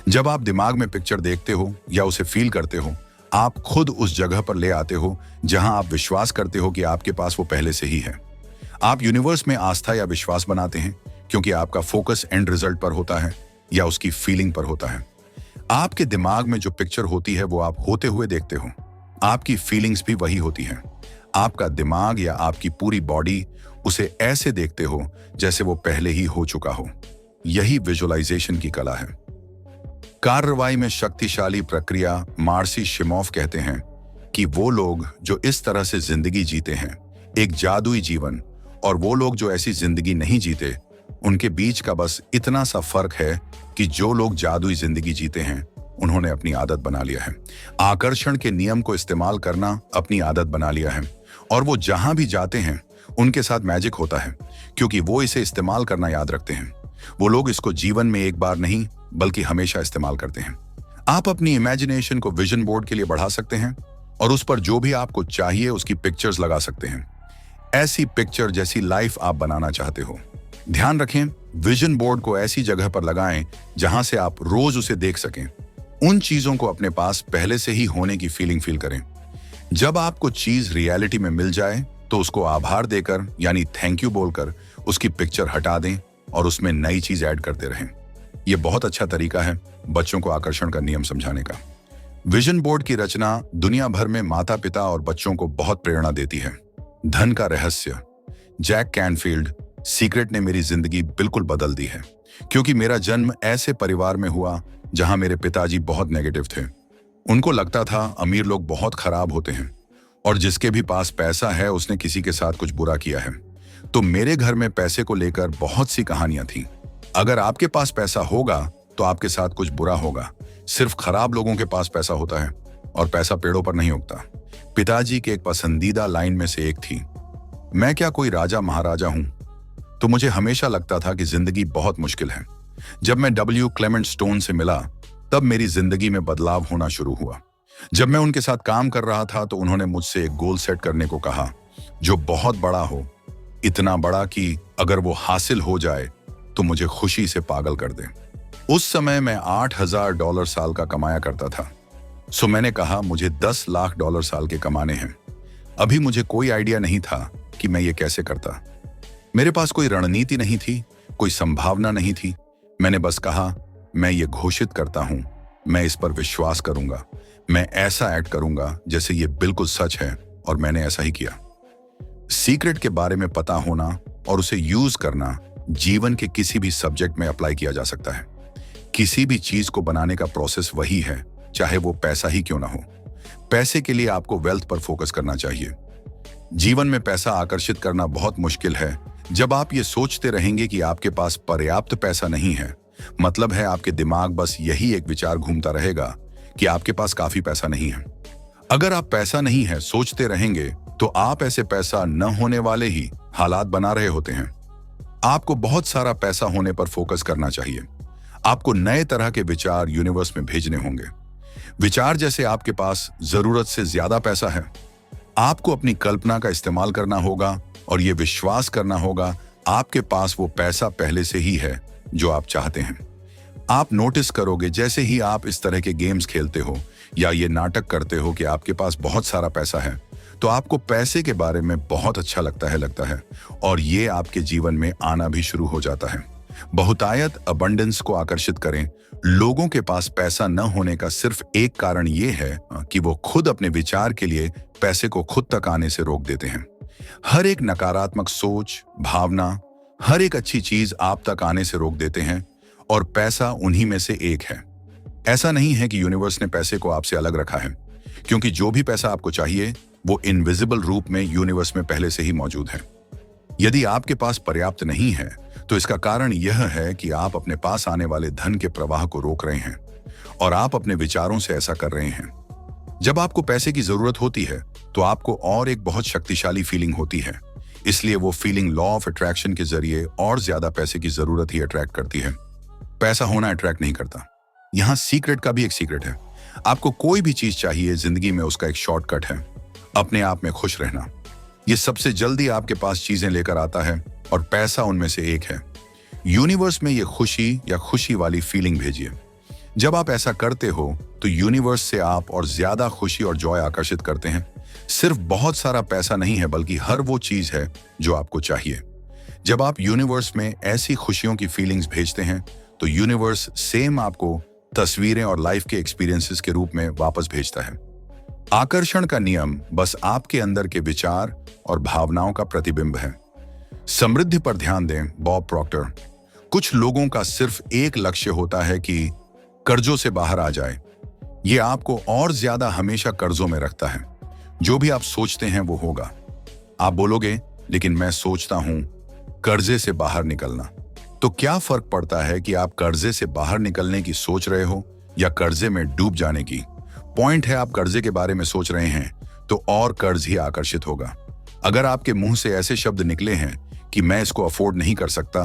जब आप दिमाग में पिक्चर देखते हो या उसे फील करते हो, आप खुद उस जगह पर ले आते हो जहां आप विश्वास करते हो कि आपके पास वो पहले से ही है। आप यूनिवर्स में आस्था या विश्वास बनाते हैं क्योंकि आपका फोकस एंड रिजल्ट पर होता है या उसकी फीलिंग पर होता है। आपके दिमाग में जो पिक्चर होती है वो आप होते हुए देखते हो। आपकी फीलिंग्स भी वही होती है। आपका दिमाग या आपकी पूरी बॉडी उसे ऐसे देखते हो जैसे वो पहले ही हो चुका हो। यही विजुअलाइजेशन की कला है। कार्रवाई में शक्तिशाली प्रक्रिया। मार्सी शिमोफ कहते हैं कि वो लोग जो इस तरह से जिंदगी जीते हैं एक जादुई जीवन, और वो लोग जो ऐसी जिंदगी नहीं जीते, उनके बीच का बस इतना सा फर्क है कि जो लोग जादुई जिंदगी जीते हैं उन्होंने अपनी आदत बना लिया है। आकर्षण के नियम को इस्तेमाल करना अपनी आदत बना लिया है, और वो जहां भी जाते हैं उनके साथ मैजिक होता है क्योंकि वो इसे इस्तेमाल करना याद रखते हैं। वो लोग इसको जीवन में एक बार नहीं बल्कि हमेशा इस्तेमाल करते हैं। आप अपनी इमेजिनेशन को विजन बोर्ड के लिए बढ़ा सकते हैं और उस पर जो भी आपको चाहिए उसकी पिक्चर्स लगा सकते हैं। ऐसी पिक्चर जैसी लाइफ आप बनाना चाहते हो। ध्यान रखें, विजन बोर्ड को ऐसी जगह पर लगाएं जहां से आप रोज उसे देख सकें। उन चीजों को अपने पास पहले से ही होने की फीलिंग फील करें। जब आपको चीज रियलिटी में मिल जाए तो उसको आभार देकर यानी थैंक यू बोलकर उसकी पिक्चर हटा दें और उसमें नई चीज ऐड करते रहें। यह बहुत अच्छा तरीका है बच्चों को आकर्षण का नियम समझाने का। विजन बोर्ड की रचना दुनिया भर में माता पिता और बच्चों को बहुत प्रेरणा देती है। धन का रहस्य। जैक कैनफील्ड, सीक्रेट ने मेरी जिंदगी बिल्कुल बदल दी है क्योंकि मेरा जन्म ऐसे परिवार में हुआ जहां मेरे पिताजी बहुत नेगेटिव थे। उनको लगता था अमीर लोग बहुत खराब होते हैं और जिसके भी पास पैसा है उसने किसी के साथ कुछ बुरा किया है। तो मेरे घर में पैसे को लेकर बहुत सी कहानियां थीं। अगर आपके पास पैसा होगा तो आपके साथ कुछ बुरा होगा। सिर्फ खराब लोगों के पास पैसा होता है और पैसा पेड़ों पर नहीं उगता। पिताजी के एक पसंदीदा लाइन में से एक थी, मैं क्या कोई राजा महाराजा हूं? तो मुझे हमेशा लगता था कि जिंदगी बहुत मुश्किल है। जब मैं डब्ल्यू क्लेमेंट स्टोन से मिला तब मेरी जिंदगी में बदलाव होना शुरू हुआ। जब मैं उनके साथ काम कर रहा था तो उन्होंने मुझसे एक गोल सेट करने को कहा जो बहुत बड़ा हो, इतना बड़ा कि अगर वो हासिल हो जाए तो मुझे खुशी से पागल कर दे। उस समय मैं $8,000 साल का कमाया करता था। सो मैंने कहा मुझे $10 लाख साल के कमाने हैं। अभी मुझे कोई आइडिया नहीं था कि मैं ये कैसे करता। मेरे पास कोई रणनीति नहीं थी, कोई संभावना नहीं थी। मैंने बस कहा मैं ये घोषित करता हूं, मैं इस पर विश्वास करूंगा, मैं ऐसा एक्ट करूंगा जैसे ये बिल्कुल सच है, और मैंने ऐसा ही किया। सीक्रेट के बारे में पता होना और उसे यूज करना जीवन के किसी भी सब्जेक्ट में अप्लाई किया जा सकता है। किसी भी चीज को बनाने का प्रोसेस वही है, चाहे वो पैसा ही क्यों ना हो। पैसे के लिए आपको वेल्थ पर फोकस करना चाहिए। जीवन में पैसा आकर्षित करना बहुत मुश्किल है जब आप ये सोचते रहेंगे कि आपके पास पर्याप्त पैसा नहीं है। मतलब है आपके दिमाग बस यही एक विचार घूमता रहेगा कि आपके पास काफी पैसा नहीं है। अगर आप पैसा नहीं है सोचते रहेंगे तो आप ऐसे पैसा न होने वाले ही हालात बना रहे होते हैं। आपको बहुत सारा पैसा होने पर फोकस करना चाहिए। आपको नए तरह के विचार यूनिवर्स में भेजने होंगे। विचार जैसे आपके पास जरूरत से ज्यादा पैसा है। आपको अपनी कल्पना का इस्तेमाल करना होगा और यह विश्वास करना होगा आपके पास वो पैसा पहले से ही है जो आप चाहते हैं। आप नोटिस करोगे जैसे ही आप इस तरह के गेम्स खेलते हो या ये नाटक करते हो कि आपके पास बहुत सारा पैसा है, तो आपको पैसे के बारे में बहुत अच्छा लगता है और ये आपके जीवन में आना भी शुरू हो जाता है। बहुतायत अबंडेंस को आकर्षित करें। लोगों के पास पैसा न होने का सिर्फ एक कारण ये है कि वो खुद अपने विचार के लिए पैसे को खुद तक आने से रोक देते हैं। हर एक नकारात्मक सोच, भावना, हर एक अच्छी चीज आप तक आने से रोक देते हैं और पैसा उन्हीं में से एक है। ऐसा नहीं है कि यूनिवर्स ने पैसे को आपसे अलग रखा है, क्योंकि जो भी पैसा आपको चाहिए वो इनविजिबल रूप में यूनिवर्स में पहले से ही मौजूद है। यदि आपके पास पर्याप्त नहीं है तो इसका कारण यह है कि आप अपने पास आने वाले धन के प्रवाह को रोक रहे हैं और आप अपने विचारों से ऐसा कर रहे हैं। जब आपको पैसे की जरूरत होती है तो आपको और एक बहुत शक्तिशाली फीलिंग होती है, इसलिए वो फीलिंग लॉ ऑफ अट्रैक्शन के जरिए और ज्यादा पैसे की जरूरत ही अट्रैक्ट करती है। पैसा होना अट्रैक्ट नहीं करता। यहाँ सीक्रेट का भी एक सीक्रेट है। आपको कोई भी चीज चाहिए जिंदगी में, उसका एक शॉर्टकट है, अपने आप में खुश रहना। ये सबसे जल्दी आपके पास चीजें लेकर आता है और पैसा उनमें से एक है। यूनिवर्स में ये खुशी या खुशी वाली फीलिंग भेजिए। जब आप ऐसा करते हो तो यूनिवर्स से आप और ज्यादा खुशी और जॉय आकर्षित करते हैं। सिर्फ बहुत सारा पैसा नहीं है, बल्कि हर वो चीज है जो आपको चाहिए। जब आप यूनिवर्स में ऐसी खुशियों की फीलिंग्स भेजते हैं तो यूनिवर्स सेम आपको तस्वीरें और लाइफ के एक्सपीरियंसेस के रूप में वापस भेजता है। आकर्षण का नियम बस आपके अंदर के विचार और भावनाओं का प्रतिबिंब है। समृद्धि पर ध्यान दें, बॉब प्रॉक्टर। कुछ लोगों का सिर्फ एक लक्ष्य होता है कि कर्जों से बाहर आ जाए। ये आपको और ज्यादा हमेशा कर्जों में रखता है। जो भी आप सोचते हैं वो होगा। आप बोलोगे लेकिन मैं सोचता हूं कर्जे से बाहर निकलना। तो क्या फर्क पड़ता है कि आप कर्जे से बाहर निकलने की सोच रहे हो या कर्जे में डूब जाने की? पॉइंट है, आप कर्जे के बारे में सोच रहे हैं तो और कर्ज ही आकर्षित होगा। अगर आपके मुंह से ऐसे शब्द निकले हैं कि मैं इसको अफोर्ड नहीं कर सकता,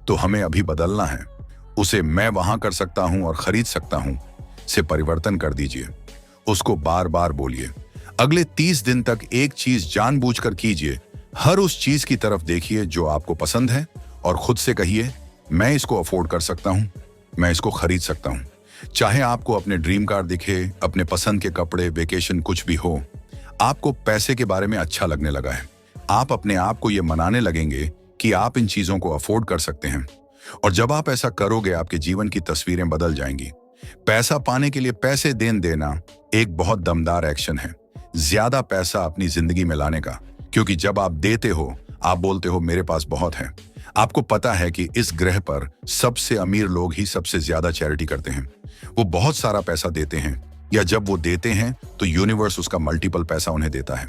तो हमें अभी बदलना है। उसे मैं वहां कर सकता हूं और खरीद सकता हूं से परिवर्तन कर दीजिए। उसको बार बार बोलिए। अगले 30 दिन तक एक चीज जानबूझकर कीजिए। हर उस चीज की तरफ देखिए जो आपको पसंद है और खुद से कहिए, मैं इसको अफोर्ड कर सकता हूं, मैं इसको खरीद सकता हूं। चाहे आपको अपने ड्रीम कार दिखे, अपने पसंद के कपड़े, वेकेशन, कुछ भी हो, आपको पैसे के बारे में अच्छा लगने लगा है। आप अपने आप को यह मनाने लगेंगे कि आप इन चीजों को अफोर्ड कर सकते हैं। और जब आप ऐसा करोगे आपके जीवन की तस्वीरें बदल जाएंगी। पैसा पाने के लिए पैसे देना एक बहुत दमदार एक्शन है, ज्यादा पैसा अपनी जिंदगी में लाने का। क्योंकि जब आप देते हो आप बोलते हो मेरे पास बहुत है। आपको पता है कि इस ग्रह पर सबसे अमीर लोग ही सबसे ज्यादा चैरिटी करते हैं। वो बहुत सारा पैसा देते हैं, या जब वो देते हैं तो यूनिवर्स उसका मल्टीपल पैसा उन्हें देता है।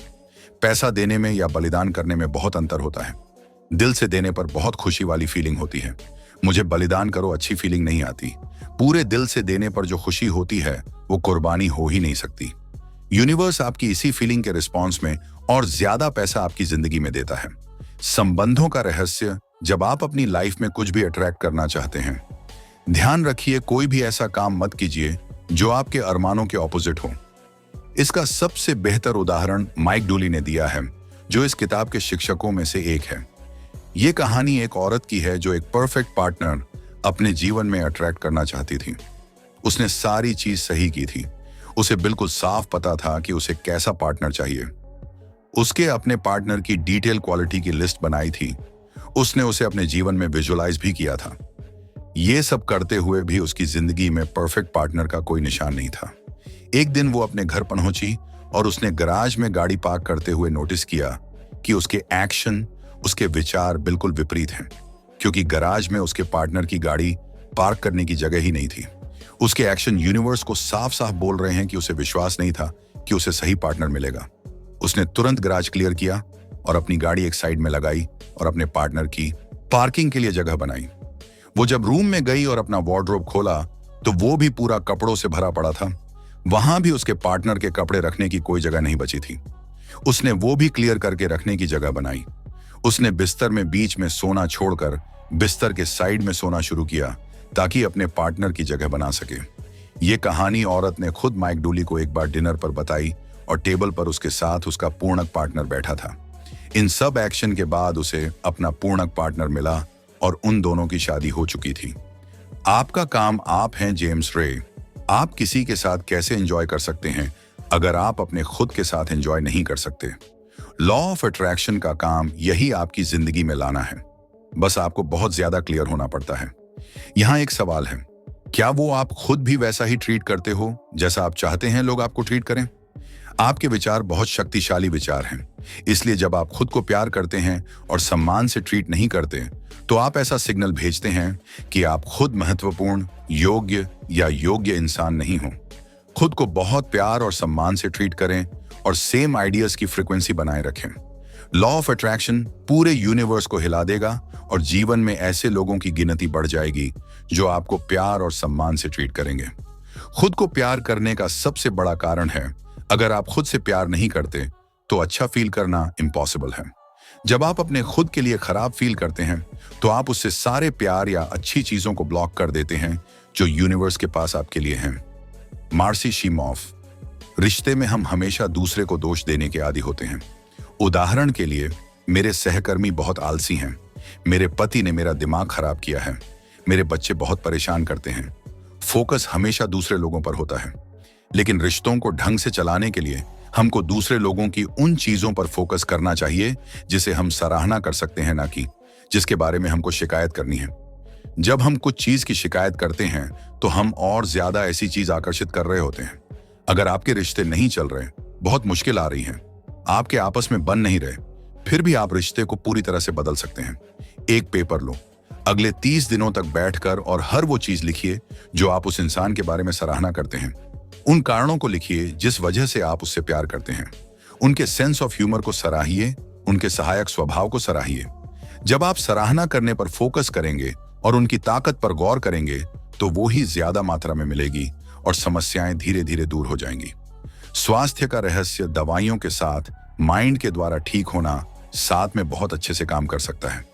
पैसा देने में या बलिदान करने में बहुत अंतर होता है। दिल से देने पर बहुत खुशी वाली फीलिंग होती है। मुझे बलिदान करो अच्छी फीलिंग नहीं आती। पूरे दिल से देने पर जो खुशी होती है वो कुर्बानी हो ही नहीं सकती। यूनिवर्स आपकी इसी फीलिंग के रिस्पॉन्स में और ज्यादा पैसा आपकी जिंदगी में देता है। संबंधों का रहस्य, जब आप अपनी लाइफ में कुछ भी अट्रैक्ट करना चाहते हैं, ध्यान रखिए कोई भी ऐसा काम मत कीजिए जो आपके अरमानों के ऑपोजिट हो। इसका सबसे बेहतर उदाहरण माइक डूली ने दिया है, जो इस किताब के शिक्षकों में से एक है। ये कहानी एक औरत की है जो एक परफेक्ट पार्टनर अपने जीवन में अट्रैक्ट करना चाहती थी। उसने सारी चीज सही की थी। उसे बिल्कुल साफ पता था कि उसे कैसा पार्टनर चाहिए। उसके अपने पार्टनर की डिटेल क्वालिटी की लिस्ट बनाई थी। उसने उसे अपने जीवन में विजुअलाइज भी किया था। ये सब करते हुए भी उसकी जिंदगी में परफेक्ट पार्टनर का कोई निशान नहीं था। एक दिन वो अपने घर पहुंची और उसने गराज में गाड़ी पार्क करते हुए नोटिस किया कि उसके एक्शन, उसके विचार बिल्कुल विपरीत हैं, क्योंकि गराज में उसके पार्टनर की गाड़ी पार्क करने की जगह ही नहीं थी। उसके एक्शन यूनिवर्स को साफ साफ बोल रहे हैं कि उसे विश्वास नहीं था कि उसे सही पार्टनर मिलेगा। उसने तुरंत गराज क्लियर किया और अपनी गाड़ी एक साइड में लगाई और अपने पार्टनर की पार्किंग के लिए जगह बनाई। वो जब रूम में गई और अपना वार्डरोब खोला तो वो भी पूरा कपड़ों से भरा पड़ा था। वहां भी उसके पार्टनर के कपड़े रखने की कोई जगह नहीं बची थी। उसने वो भी क्लियर करके रखने की जगह बनाई। उसने बिस्तर में बीच में सोना छोड़कर बिस्तर के साइड में सोना शुरू किया ताकि अपने पार्टनर की जगह बना सके। ये कहानी औरत ने खुद माइक डूली को एक बार डिनर पर बताई और टेबल पर उसके साथ उसका पूर्णक पार्टनर बैठा था। इन सब एक्शन के बाद उसे अपना पूर्णक पार्टनर मिला और उन दोनों की शादी हो चुकी थी। आपका काम आप हैं जेम्स रे। आप किसी के साथ कैसे एंजॉय कर सकते हैं अगर आप अपने खुद के साथ एंजॉय नहीं कर सकते? लॉ ऑफ अट्रैक्शन का काम यही आपकी जिंदगी में लाना है। बस आपको बहुत ज्यादा क्लियर होना पड़ता है। यहाँ एक सवाल है, क्या वो आप खुद भी वैसा ही ट्रीट करते हो जैसा आप चाहते हैं लोग आपको ट्रीट करें? आपके विचार बहुत शक्तिशाली विचार हैं, इसलिए जब आप खुद को प्यार करते हैं और सम्मान से ट्रीट नहीं करते तो आप ऐसा सिग्नल भेजते हैं कि आप खुद महत्वपूर्ण, योग्य या योग्य इंसान नहीं हो। खुद को बहुत प्यार और सम्मान से ट्रीट करें और सेम आइडियाज की फ्रीक्वेंसी बनाए रखें। लॉ ऑफ अट्रैक्शन पूरे यूनिवर्स को हिला देगा और जीवन में ऐसे लोगों की गिनती बढ़ जाएगी जो आपको प्यार और सम्मान से ट्रीट करेंगे। खुद को प्यार करने का सबसे बड़ा कारण है, अगर आप खुद से प्यार नहीं करते तो अच्छा फील करना इम्पॉसिबल है। जब आप अपने खुद के लिए खराब फील करते हैं तो आप उससे सारे प्यार या अच्छी चीजों को ब्लॉक कर देते हैं जो यूनिवर्स के पास आपके लिए हैं। मार्सी शीमॉफ, रिश्ते में हम हमेशा दूसरे को दोष देने के आदी होते हैं। उदाहरण के लिए, मेरे सहकर्मी बहुत आलसी हैं, मेरे पति ने मेरा दिमाग खराब किया है, मेरे बच्चे बहुत परेशान करते हैं। फोकस हमेशा दूसरे लोगों पर होता है, लेकिन रिश्तों को ढंग से चलाने के लिए हमको दूसरे लोगों की उन चीजों पर फोकस करना चाहिए जिसे हम सराहना कर सकते हैं, ना कि जिसके बारे में हमको शिकायत करनी है। जब हम कुछ चीज की शिकायत करते हैं तो हम और ज्यादा ऐसी चीज आकर्षित कर रहे होते हैं। अगर आपके रिश्ते नहीं चल रहे, बहुत मुश्किल आ रही हैं, आपके आपस में बन नहीं रहे, फिर भी आप रिश्ते को पूरी तरह से बदल सकते हैं। एक पेपर लो, अगले 30 दिनों तक बैठकर और हर वो चीज लिखिए जो आप उस इंसान के बारे में सराहना करते हैं। उन कारणों को लिखिए जिस वजह से आप उससे प्यार करते हैं। उनके सेंस ऑफ ह्यूमर को सराहिए, उनके सहायक स्वभाव को सराहिए। जब आप सराहना करने पर फोकस करेंगे और उनकी ताकत पर गौर करेंगे तो वो ही ज्यादा मात्रा में मिलेगी और समस्याएं धीरे धीरे दूर हो जाएंगी। स्वास्थ्य का रहस्य दवाइयों के साथ माइंड के द्वारा ठीक होना साथ में बहुत अच्छे से काम कर सकता है।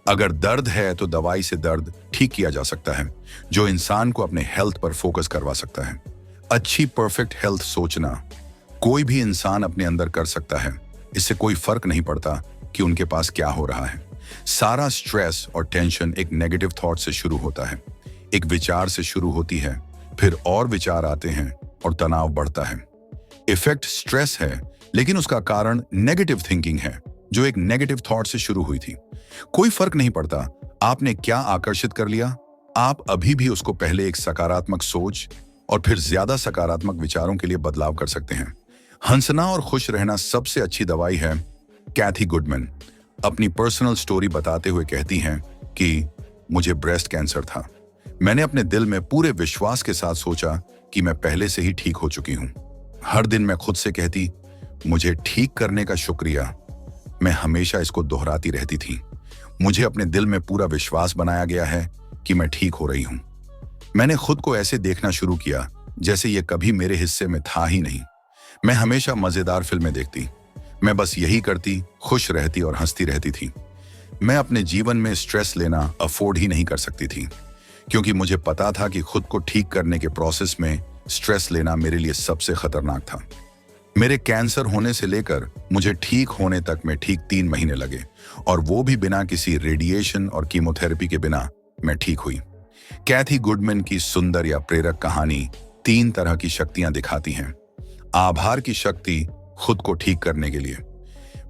अगर दर्द है तो दवाई से दर्द ठीक किया जा सकता है, जो इंसान को अपने हेल्थ पर फोकस करवा सकता है। अच्छी परफेक्ट हेल्थ सोचना कोई भी इंसान अपने अंदर कर सकता है। इससे कोई फर्क नहीं पड़ता कि उनके पास क्या हो रहा है। सारा स्ट्रेस और टेंशन एक नेगेटिव थॉट से शुरू होता है, एक विचार से शुरू होती है, फिर और विचार आते हैं और तनाव बढ़ता है। इफेक्ट स्ट्रेस है, लेकिन उसका कारण नेगेटिव थिंकिंग है जो एक नेगेटिव थॉट से शुरू हुई थी। कोई फर्क नहीं पड़ता आपने क्या आकर्षित कर लिया, आप अभी भी उसको पहले एक सकारात्मक सोच और फिर ज्यादा सकारात्मक विचारों के लिए बदलाव कर सकते हैं। हंसना और खुश रहना सबसे अच्छी दवाई है। कैथी गुडमैन अपनी पर्सनल स्टोरी बताते हुए कहती हैं कि मुझे ब्रेस्ट कैंसर था। मैंने अपने दिल में पूरे विश्वास के साथ सोचा कि मैं पहले से ही ठीक हो चुकी हूँ। हर दिन मैं खुद से कहती, मुझे ठीक करने का शुक्रिया। मैं हमेशा इसको दोहराती रहती थी। मुझे अपने दिल में पूरा विश्वास बनाया गया है कि मैं ठीक हो रही हूँ। मैंने खुद को ऐसे देखना शुरू किया जैसे ये कभी मेरे हिस्से में था ही नहीं। मैं हमेशा मजेदार फिल्में देखती, मैं बस यही करती, खुश रहती और हंसती रहती थी। मैं अपने जीवन में स्ट्रेस लेना अफोर्ड ही नहीं कर सकती थी, क्योंकि मुझे पता था कि खुद को ठीक करने के प्रोसेस में स्ट्रेस लेना मेरे लिए सबसे खतरनाक था। मेरे कैंसर होने से लेकर मुझे ठीक होने तक में ठीक 3 महीने लगे, और वो भी बिना किसी रेडिएशन और कीमोथेरेपी के बिना मैं ठीक हुई। कैथी गुडमैन की सुंदर या प्रेरक कहानी 3 तरह की शक्तियां दिखाती हैं। आभार की शक्ति खुद को ठीक करने के लिए,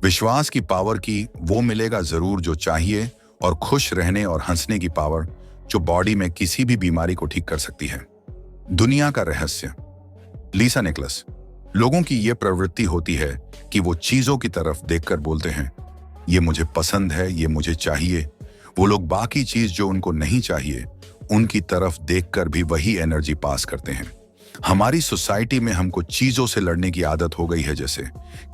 विश्वास की पावर की वो मिलेगा जरूर जो चाहिए, और खुश रहने और हंसने की पावर जो बॉडी में किसी भी बीमारी को ठीक कर सकती है। दुनिया का रहस्य, लीसा निकलस। लोगों की ये प्रवृत्ति होती है कि वो चीजों की तरफ देखकर बोलते हैं, ये मुझे पसंद है, ये मुझे चाहिए। वो लोग बाकी चीज जो उनको नहीं चाहिए उनकी तरफ देखकर भी वही एनर्जी पास करते हैं। हमारी सोसाइटी में हमको चीजों से लड़ने की आदत हो गई है, जैसे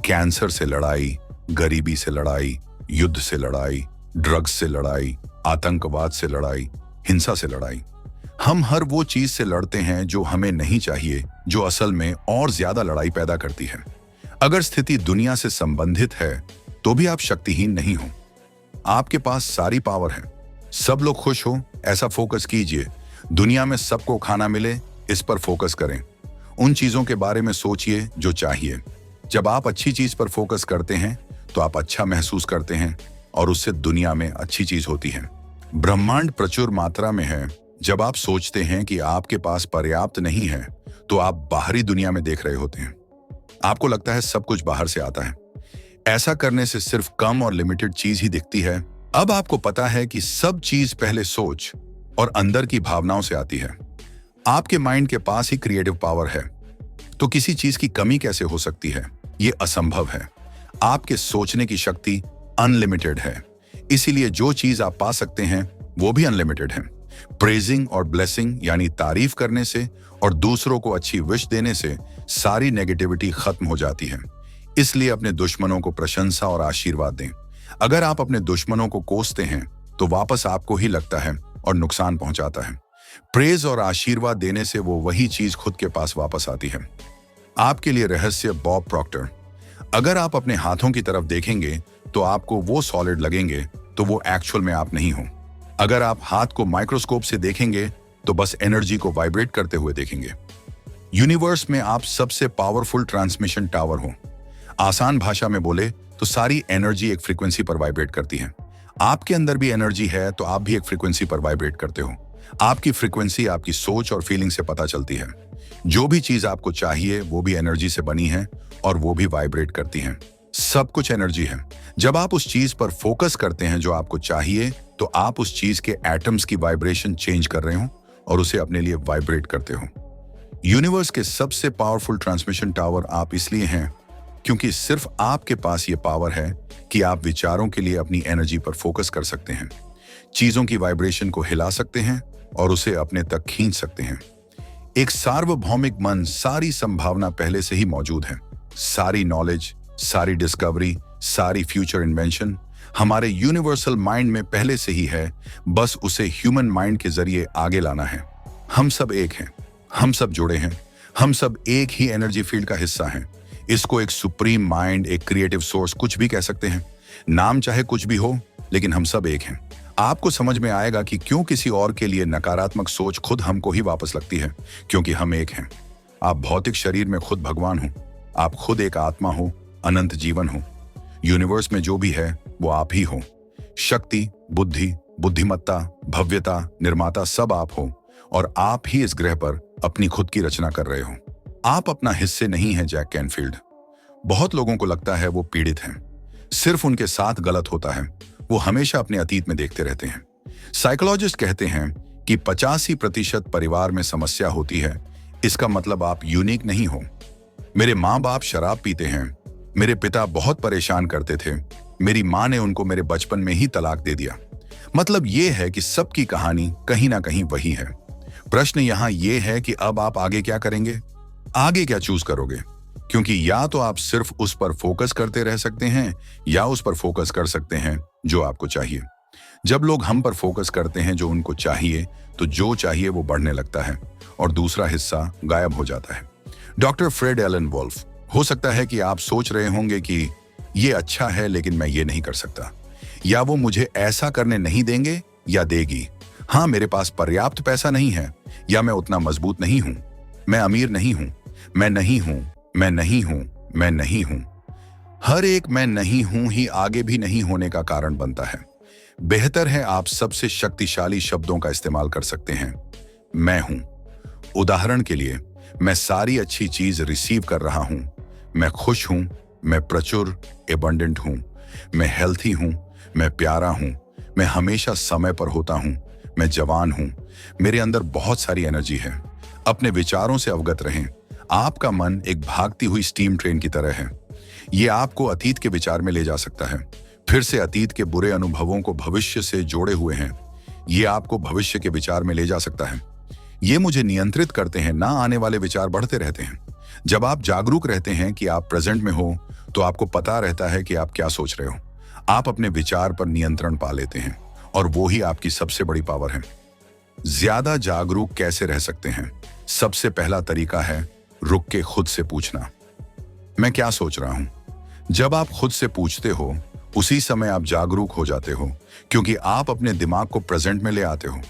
कैंसर से लड़ाई, गरीबी से लड़ाई, युद्ध से लड़ाई, ड्रग्स से लड़ाई, आतंकवाद से लड़ाई, हिंसा से लड़ाई। हम हर वो चीज से लड़ते हैं जो हमें नहीं चाहिए, जो असल में और ज्यादा लड़ाई पैदा करती है। अगर स्थिति दुनिया से संबंधित है तो भी आप शक्तिहीन नहीं हो। आपके पास सारी पावर है। सब लोग खुश हो, ऐसा फोकस कीजिए। दुनिया में सबको खाना मिले, इस पर फोकस करें। उन चीजों के बारे में सोचिए जो चाहिए। जब आप अच्छी चीज पर फोकस करते हैं तो आप अच्छा महसूस करते हैं और उससे दुनिया में अच्छी चीज होती है। ब्रह्मांड प्रचुर मात्रा में है। जब आप सोचते हैं कि आपके पास पर्याप्त नहीं है तो आप बाहरी दुनिया में देख रहे होते हैं। आपको लगता है सब कुछ बाहर से आता है। ऐसा करने से सिर्फ कम और लिमिटेड चीज ही दिखती है। अब आपको पता है कि सब चीज पहले सोच और अंदर की भावनाओं से आती है। आपके माइंड के पास ही क्रिएटिव पावर है, तो किसी चीज की कमी कैसे हो सकती है? ये असंभव है। आपके सोचने की शक्ति अनलिमिटेड है, इसीलिए जो चीज आप पा सकते हैं वो भी अनलिमिटेड है। प्रेजिंग और ब्लेसिंग यानी तारीफ करने से और दूसरों को अच्छी विश देने से सारी नेगेटिविटी खत्म हो जाती है। इसलिए अपने दुश्मनों को प्रशंसा और आशीर्वाद दें। अगर आप अपने दुश्मनों को कोसते हैं तो वापस आपको ही लगता है और नुकसान पहुंचाता है। प्रेज और आशीर्वाद देने से वो वही चीज खुद के पास वापस आती है। आपके लिए रहस्य बॉब प्रॉक्टर। अगर आप अपने हाथों की तरफ देखेंगे तो आपको वो सॉलिड लगेंगे, तो वो एक्चुअल में आप नहीं हो। अगर आप हाथ को माइक्रोस्कोप से देखेंगे तो बस एनर्जी को वाइब्रेट करते हुए देखेंगे। यूनिवर्स में आप सबसे पावरफुल ट्रांसमिशन टावर हो। आसान भाषा में बोले तो सारी एनर्जी एक फ्रीक्वेंसी पर वाइब्रेट करती है। आपके अंदर भी एनर्जी है तो आप भी एक फ्रीक्वेंसी पर वाइब्रेट करते हो। आपकी फ्रीक्वेंसी आपकी सोच और फीलिंग से पता चलती है। जो भी चीज आपको चाहिए वो भी एनर्जी से बनी है और वो भी वाइब्रेट करती है। सब कुछ एनर्जी है। जब आप उस चीज पर फोकस करते हैं जो आपको चाहिए तो आप उस चीज के एटम्स की वाइब्रेशन चेंज कर रहे हो और उसे अपने लिए वाइब्रेट करते हो। यूनिवर्स के सबसे पावरफुल ट्रांसमिशन टावर आप इसलिए हैं क्योंकि सिर्फ आपके पास ये पावर है कि आप विचारों के लिए अपनी एनर्जी पर फोकस कर सकते हैं, चीजों की वाइब्रेशन को हिला सकते हैं और उसे अपने तक खींच सकते हैं। एक सार्वभौमिक मन, सारी संभावना पहले से ही मौजूद है। सारी नॉलेज, सारी डिस्कवरी, सारी फ्यूचर इन्वेंशन हमारे यूनिवर्सल माइंड में पहले से ही है। बस उसे ह्यूमन माइंड के जरिए आगे लाना है। हम सब एक हैं, हम सब जुड़े हैं, हम सब एक ही एनर्जी फील्ड का हिस्सा हैं। इसको एक सुप्रीम माइंड, एक क्रिएटिव सोर्स, कुछ भी कह सकते हैं। नाम चाहे कुछ भी हो, लेकिन हम सब एक हैं। आपको समझ में आएगा कि क्यों किसी और के लिए नकारात्मक सोच खुद हमको ही वापस लगती है, क्योंकि हम एक हैं। आप भौतिक शरीर में खुद भगवान हो, आप खुद एक आत्मा हो, अनंत जीवन हो। यूनिवर्स में जो भी है वो आप ही हो। शक्ति, बुद्धि, बुद्धिमत्ता, भव्यता, निर्माता सब आप हो और आप ही इस ग्रह पर अपनी खुद की रचना कर रहे हो। आप अपना हिस्से नहीं है जैक कैनफील्ड। बहुत लोगों को लगता है वो पीड़ित हैं, सिर्फ उनके साथ गलत होता है। वो हमेशा अपने अतीत में देखते रहते हैं। साइकोलॉजिस्ट कहते हैं कि 85% परिवार में समस्या होती है। इसका मतलब आप यूनिक नहीं हो। मेरे माँ बाप शराब पीते हैं, मेरे पिता बहुत परेशान करते थे, मेरी माँ ने उनको मेरे बचपन में ही तलाक दे दिया। मतलब ये है कि सबकी कहानी कहीं ना कहीं वही है। प्रश्न यहाँ ये है कि अब आप आगे क्या करेंगे, आगे क्या चूज करोगे? क्योंकि या तो आप सिर्फ उस पर फोकस करते रह सकते हैं या उस पर फोकस कर सकते हैं जो आपको चाहिए। जब लोग हम पर फोकस करते हैं जो उनको चाहिए, तो जो चाहिए वो बढ़ने लगता है और दूसरा हिस्सा गायब हो जाता है। Doctor Fred Alan Wolf. हो सकता है कि आप सोच रहे होंगे कि ये अच्छा है लेकिन मैं ये नहीं कर सकता, या वो मुझे ऐसा करने नहीं देंगे या देगी। हाँ, मेरे पास पर्याप्त पैसा नहीं है, या मैं उतना मजबूत नहीं हूं, मैं अमीर नहीं हूं, मैं नहीं हूं, मैं नहीं हूं, मैं नहीं हूं। हर एक मैं नहीं हूं ही आगे भी नहीं होने का कारण बनता है। बेहतर है आप सबसे शक्तिशाली शब्दों का इस्तेमाल कर सकते हैं। मैं हूं। उदाहरण के लिए, मैं सारी अच्छी चीज रिसीव कर रहा हूं, मैं खुश हूं, मैं प्रचुर एबंडेंट हूं, मैं हेल्थी हूं, मैं प्यारा हूं, मैं हमेशा समय पर होता हूं, मैं जवान हूं, मेरे अंदर बहुत सारी एनर्जी है। अपने विचारों से अवगत रहें। आपका मन एक भागती हुई स्टीम ट्रेन की तरह है। ये आपको अतीत के विचार में ले जा सकता है, फिर से अतीत के बुरे अनुभवों को भविष्य से जोड़े हुए हैं। ये आपको भविष्य के विचार में ले जा सकता है। ये मुझे नियंत्रित करते हैं, ना आने वाले विचार बढ़ते रहते हैं। जब आप जागरूक रहते हैं कि आप प्रेजेंट में हो, तो आपको पता रहता है कि आप क्या सोच रहे हो। आप अपने विचार पर नियंत्रण पा लेते हैं और वो ही आपकी सबसे बड़ी पावर है। ज्यादा जागरूक कैसे रह सकते हैं? सबसे पहला तरीका है रुक के खुद से पूछना, मैं क्या सोच रहा हूं? जब आप खुद से पूछते हो, उसी समय आप जागरूक हो जाते हो, क्योंकि आप अपने दिमाग को प्रेजेंट में ले आते हो।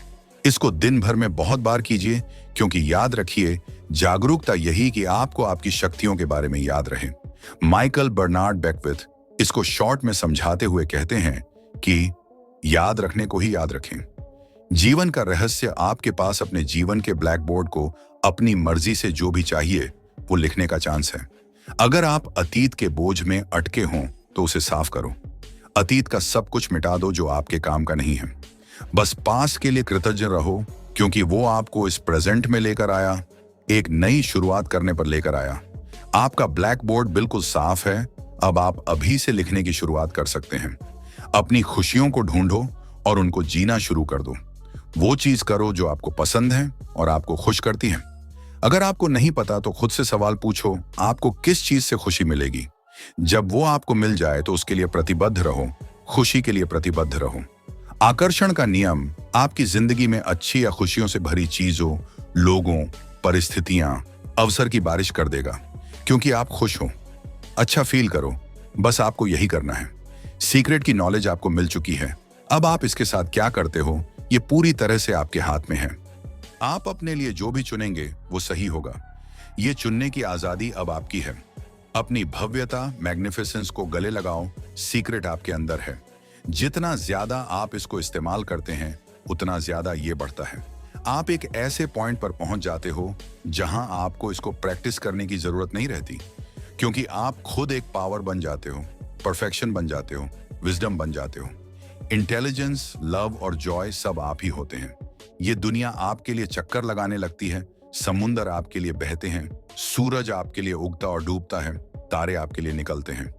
इसको दिन भर में बहुत बार कीजिए, क्योंकि याद रखिए, जागरूकता यही कि आपको आपकी शक्तियों के बारे में याद रहे। माइकल बर्नार्ड बेकविथ इसको शॉर्ट में समझाते हुए कहते हैं कि याद रखने को ही याद रखें। जीवन का रहस्य आपके पास अपने जीवन के ब्लैक बोर्ड को अपनी मर्जी से जो भी चाहिए वो लिखने का चांस है। अगर आप अतीत के बोझ में अटके हों तो उसे साफ करो। अतीत का सब कुछ मिटा दो जो आपके काम का नहीं है। बस पास के लिए कृतज्ञ रहो, क्योंकि वो आपको इस प्रेजेंट में लेकर आया, एक नई शुरुआत करने पर लेकर आया। आपका ब्लैक बोर्ड बिल्कुल साफ है। अब आप अभी से लिखने की शुरुआत कर सकते हैं। अपनी खुशियों को ढूंढो और उनको जीना शुरू कर दो। वो चीज करो जो आपको पसंद है और आपको खुश करती है। अगर आपको नहीं पता तो खुद से सवाल पूछो, आपको किस चीज से खुशी मिलेगी? जब वो आपको मिल जाए तो उसके लिए प्रतिबद्ध रहो, खुशी के लिए प्रतिबद्ध रहो। आकर्षण का नियम आपकी जिंदगी में अच्छी या खुशियों से भरी चीजों, लोगों, परिस्थितियां, अवसर की बारिश कर देगा, क्योंकि आप खुश हो, अच्छा फील करो। बस आपको यही करना है। सीक्रेट की नॉलेज आपको मिल चुकी है। अब आप इसके साथ क्या करते हो, ये पूरी तरह से आपके हाथ में है। आप अपने लिए जो भी चुनेंगे वो सही होगा। ये चुनने की आजादी अब आपकी है। अपनी भव्यता, मैग्निफिसेंस को गले लगाओ। सीक्रेट आपके अंदर है। जितना ज्यादा आप इसको इस्तेमाल करते हैं, उतना ज्यादा ये बढ़ता है। आप एक ऐसे पॉइंट पर पहुंच जाते हो जहां आपको इसको प्रैक्टिस करने की जरूरत नहीं रहती, क्योंकि आप खुद एक पावर बन जाते हो, परफेक्शन बन जाते हो, विजडम बन जाते हो। इंटेलिजेंस, लव और जॉय सब आप ही होते हैं। ये दुनिया आपके लिए चक्कर लगाने लगती है। समुंदर आपके लिए बहते हैं, सूरज आपके लिए उगता और डूबता है, तारे आपके लिए निकलते हैं।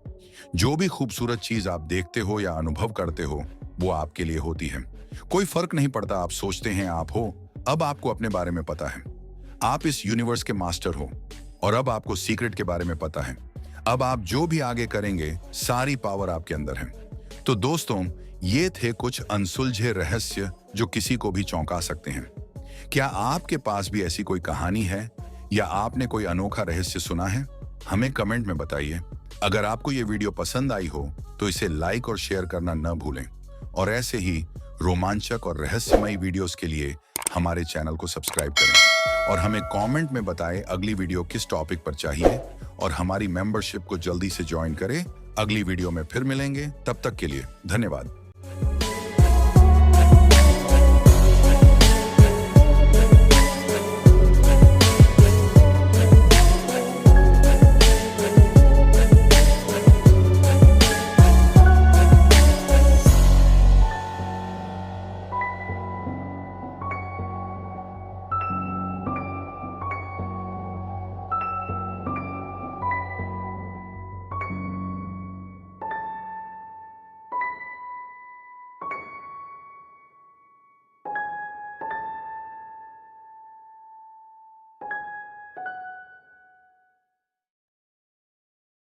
जो भी खूबसूरत चीज आप देखते हो या अनुभव करते हो, वो आपके लिए होती है। कोई फर्क नहीं पड़ता आप सोचते हैं आप हो। अब आपको अपने बारे में पता है, आप इस यूनिवर्स के मास्टर हो, और अब आपको सीक्रेट के बारे में पता है। अब आप जो भी आगे करेंगे, सारी पावर आपके अंदर है। तो दोस्तों, ये थे कुछ अनसुलझे रहस्य जो किसी को भी चौंका सकते हैं। क्या आपके पास भी ऐसी कोई कहानी है, या आपने कोई अनोखा रहस्य सुना है? हमें कमेंट में बताइए। अगर आपको ये वीडियो पसंद आई हो तो इसे लाइक और शेयर करना न भूलें, और ऐसे ही रोमांचक और रहस्यमयी वीडियोस के लिए हमारे चैनल को सब्सक्राइब करें, और हमें कमेंट में बताएं अगली वीडियो किस टॉपिक पर चाहिए, और हमारी मेंबरशिप को जल्दी से ज्वाइन करें। अगली वीडियो में फिर मिलेंगे, तब तक के लिए धन्यवाद।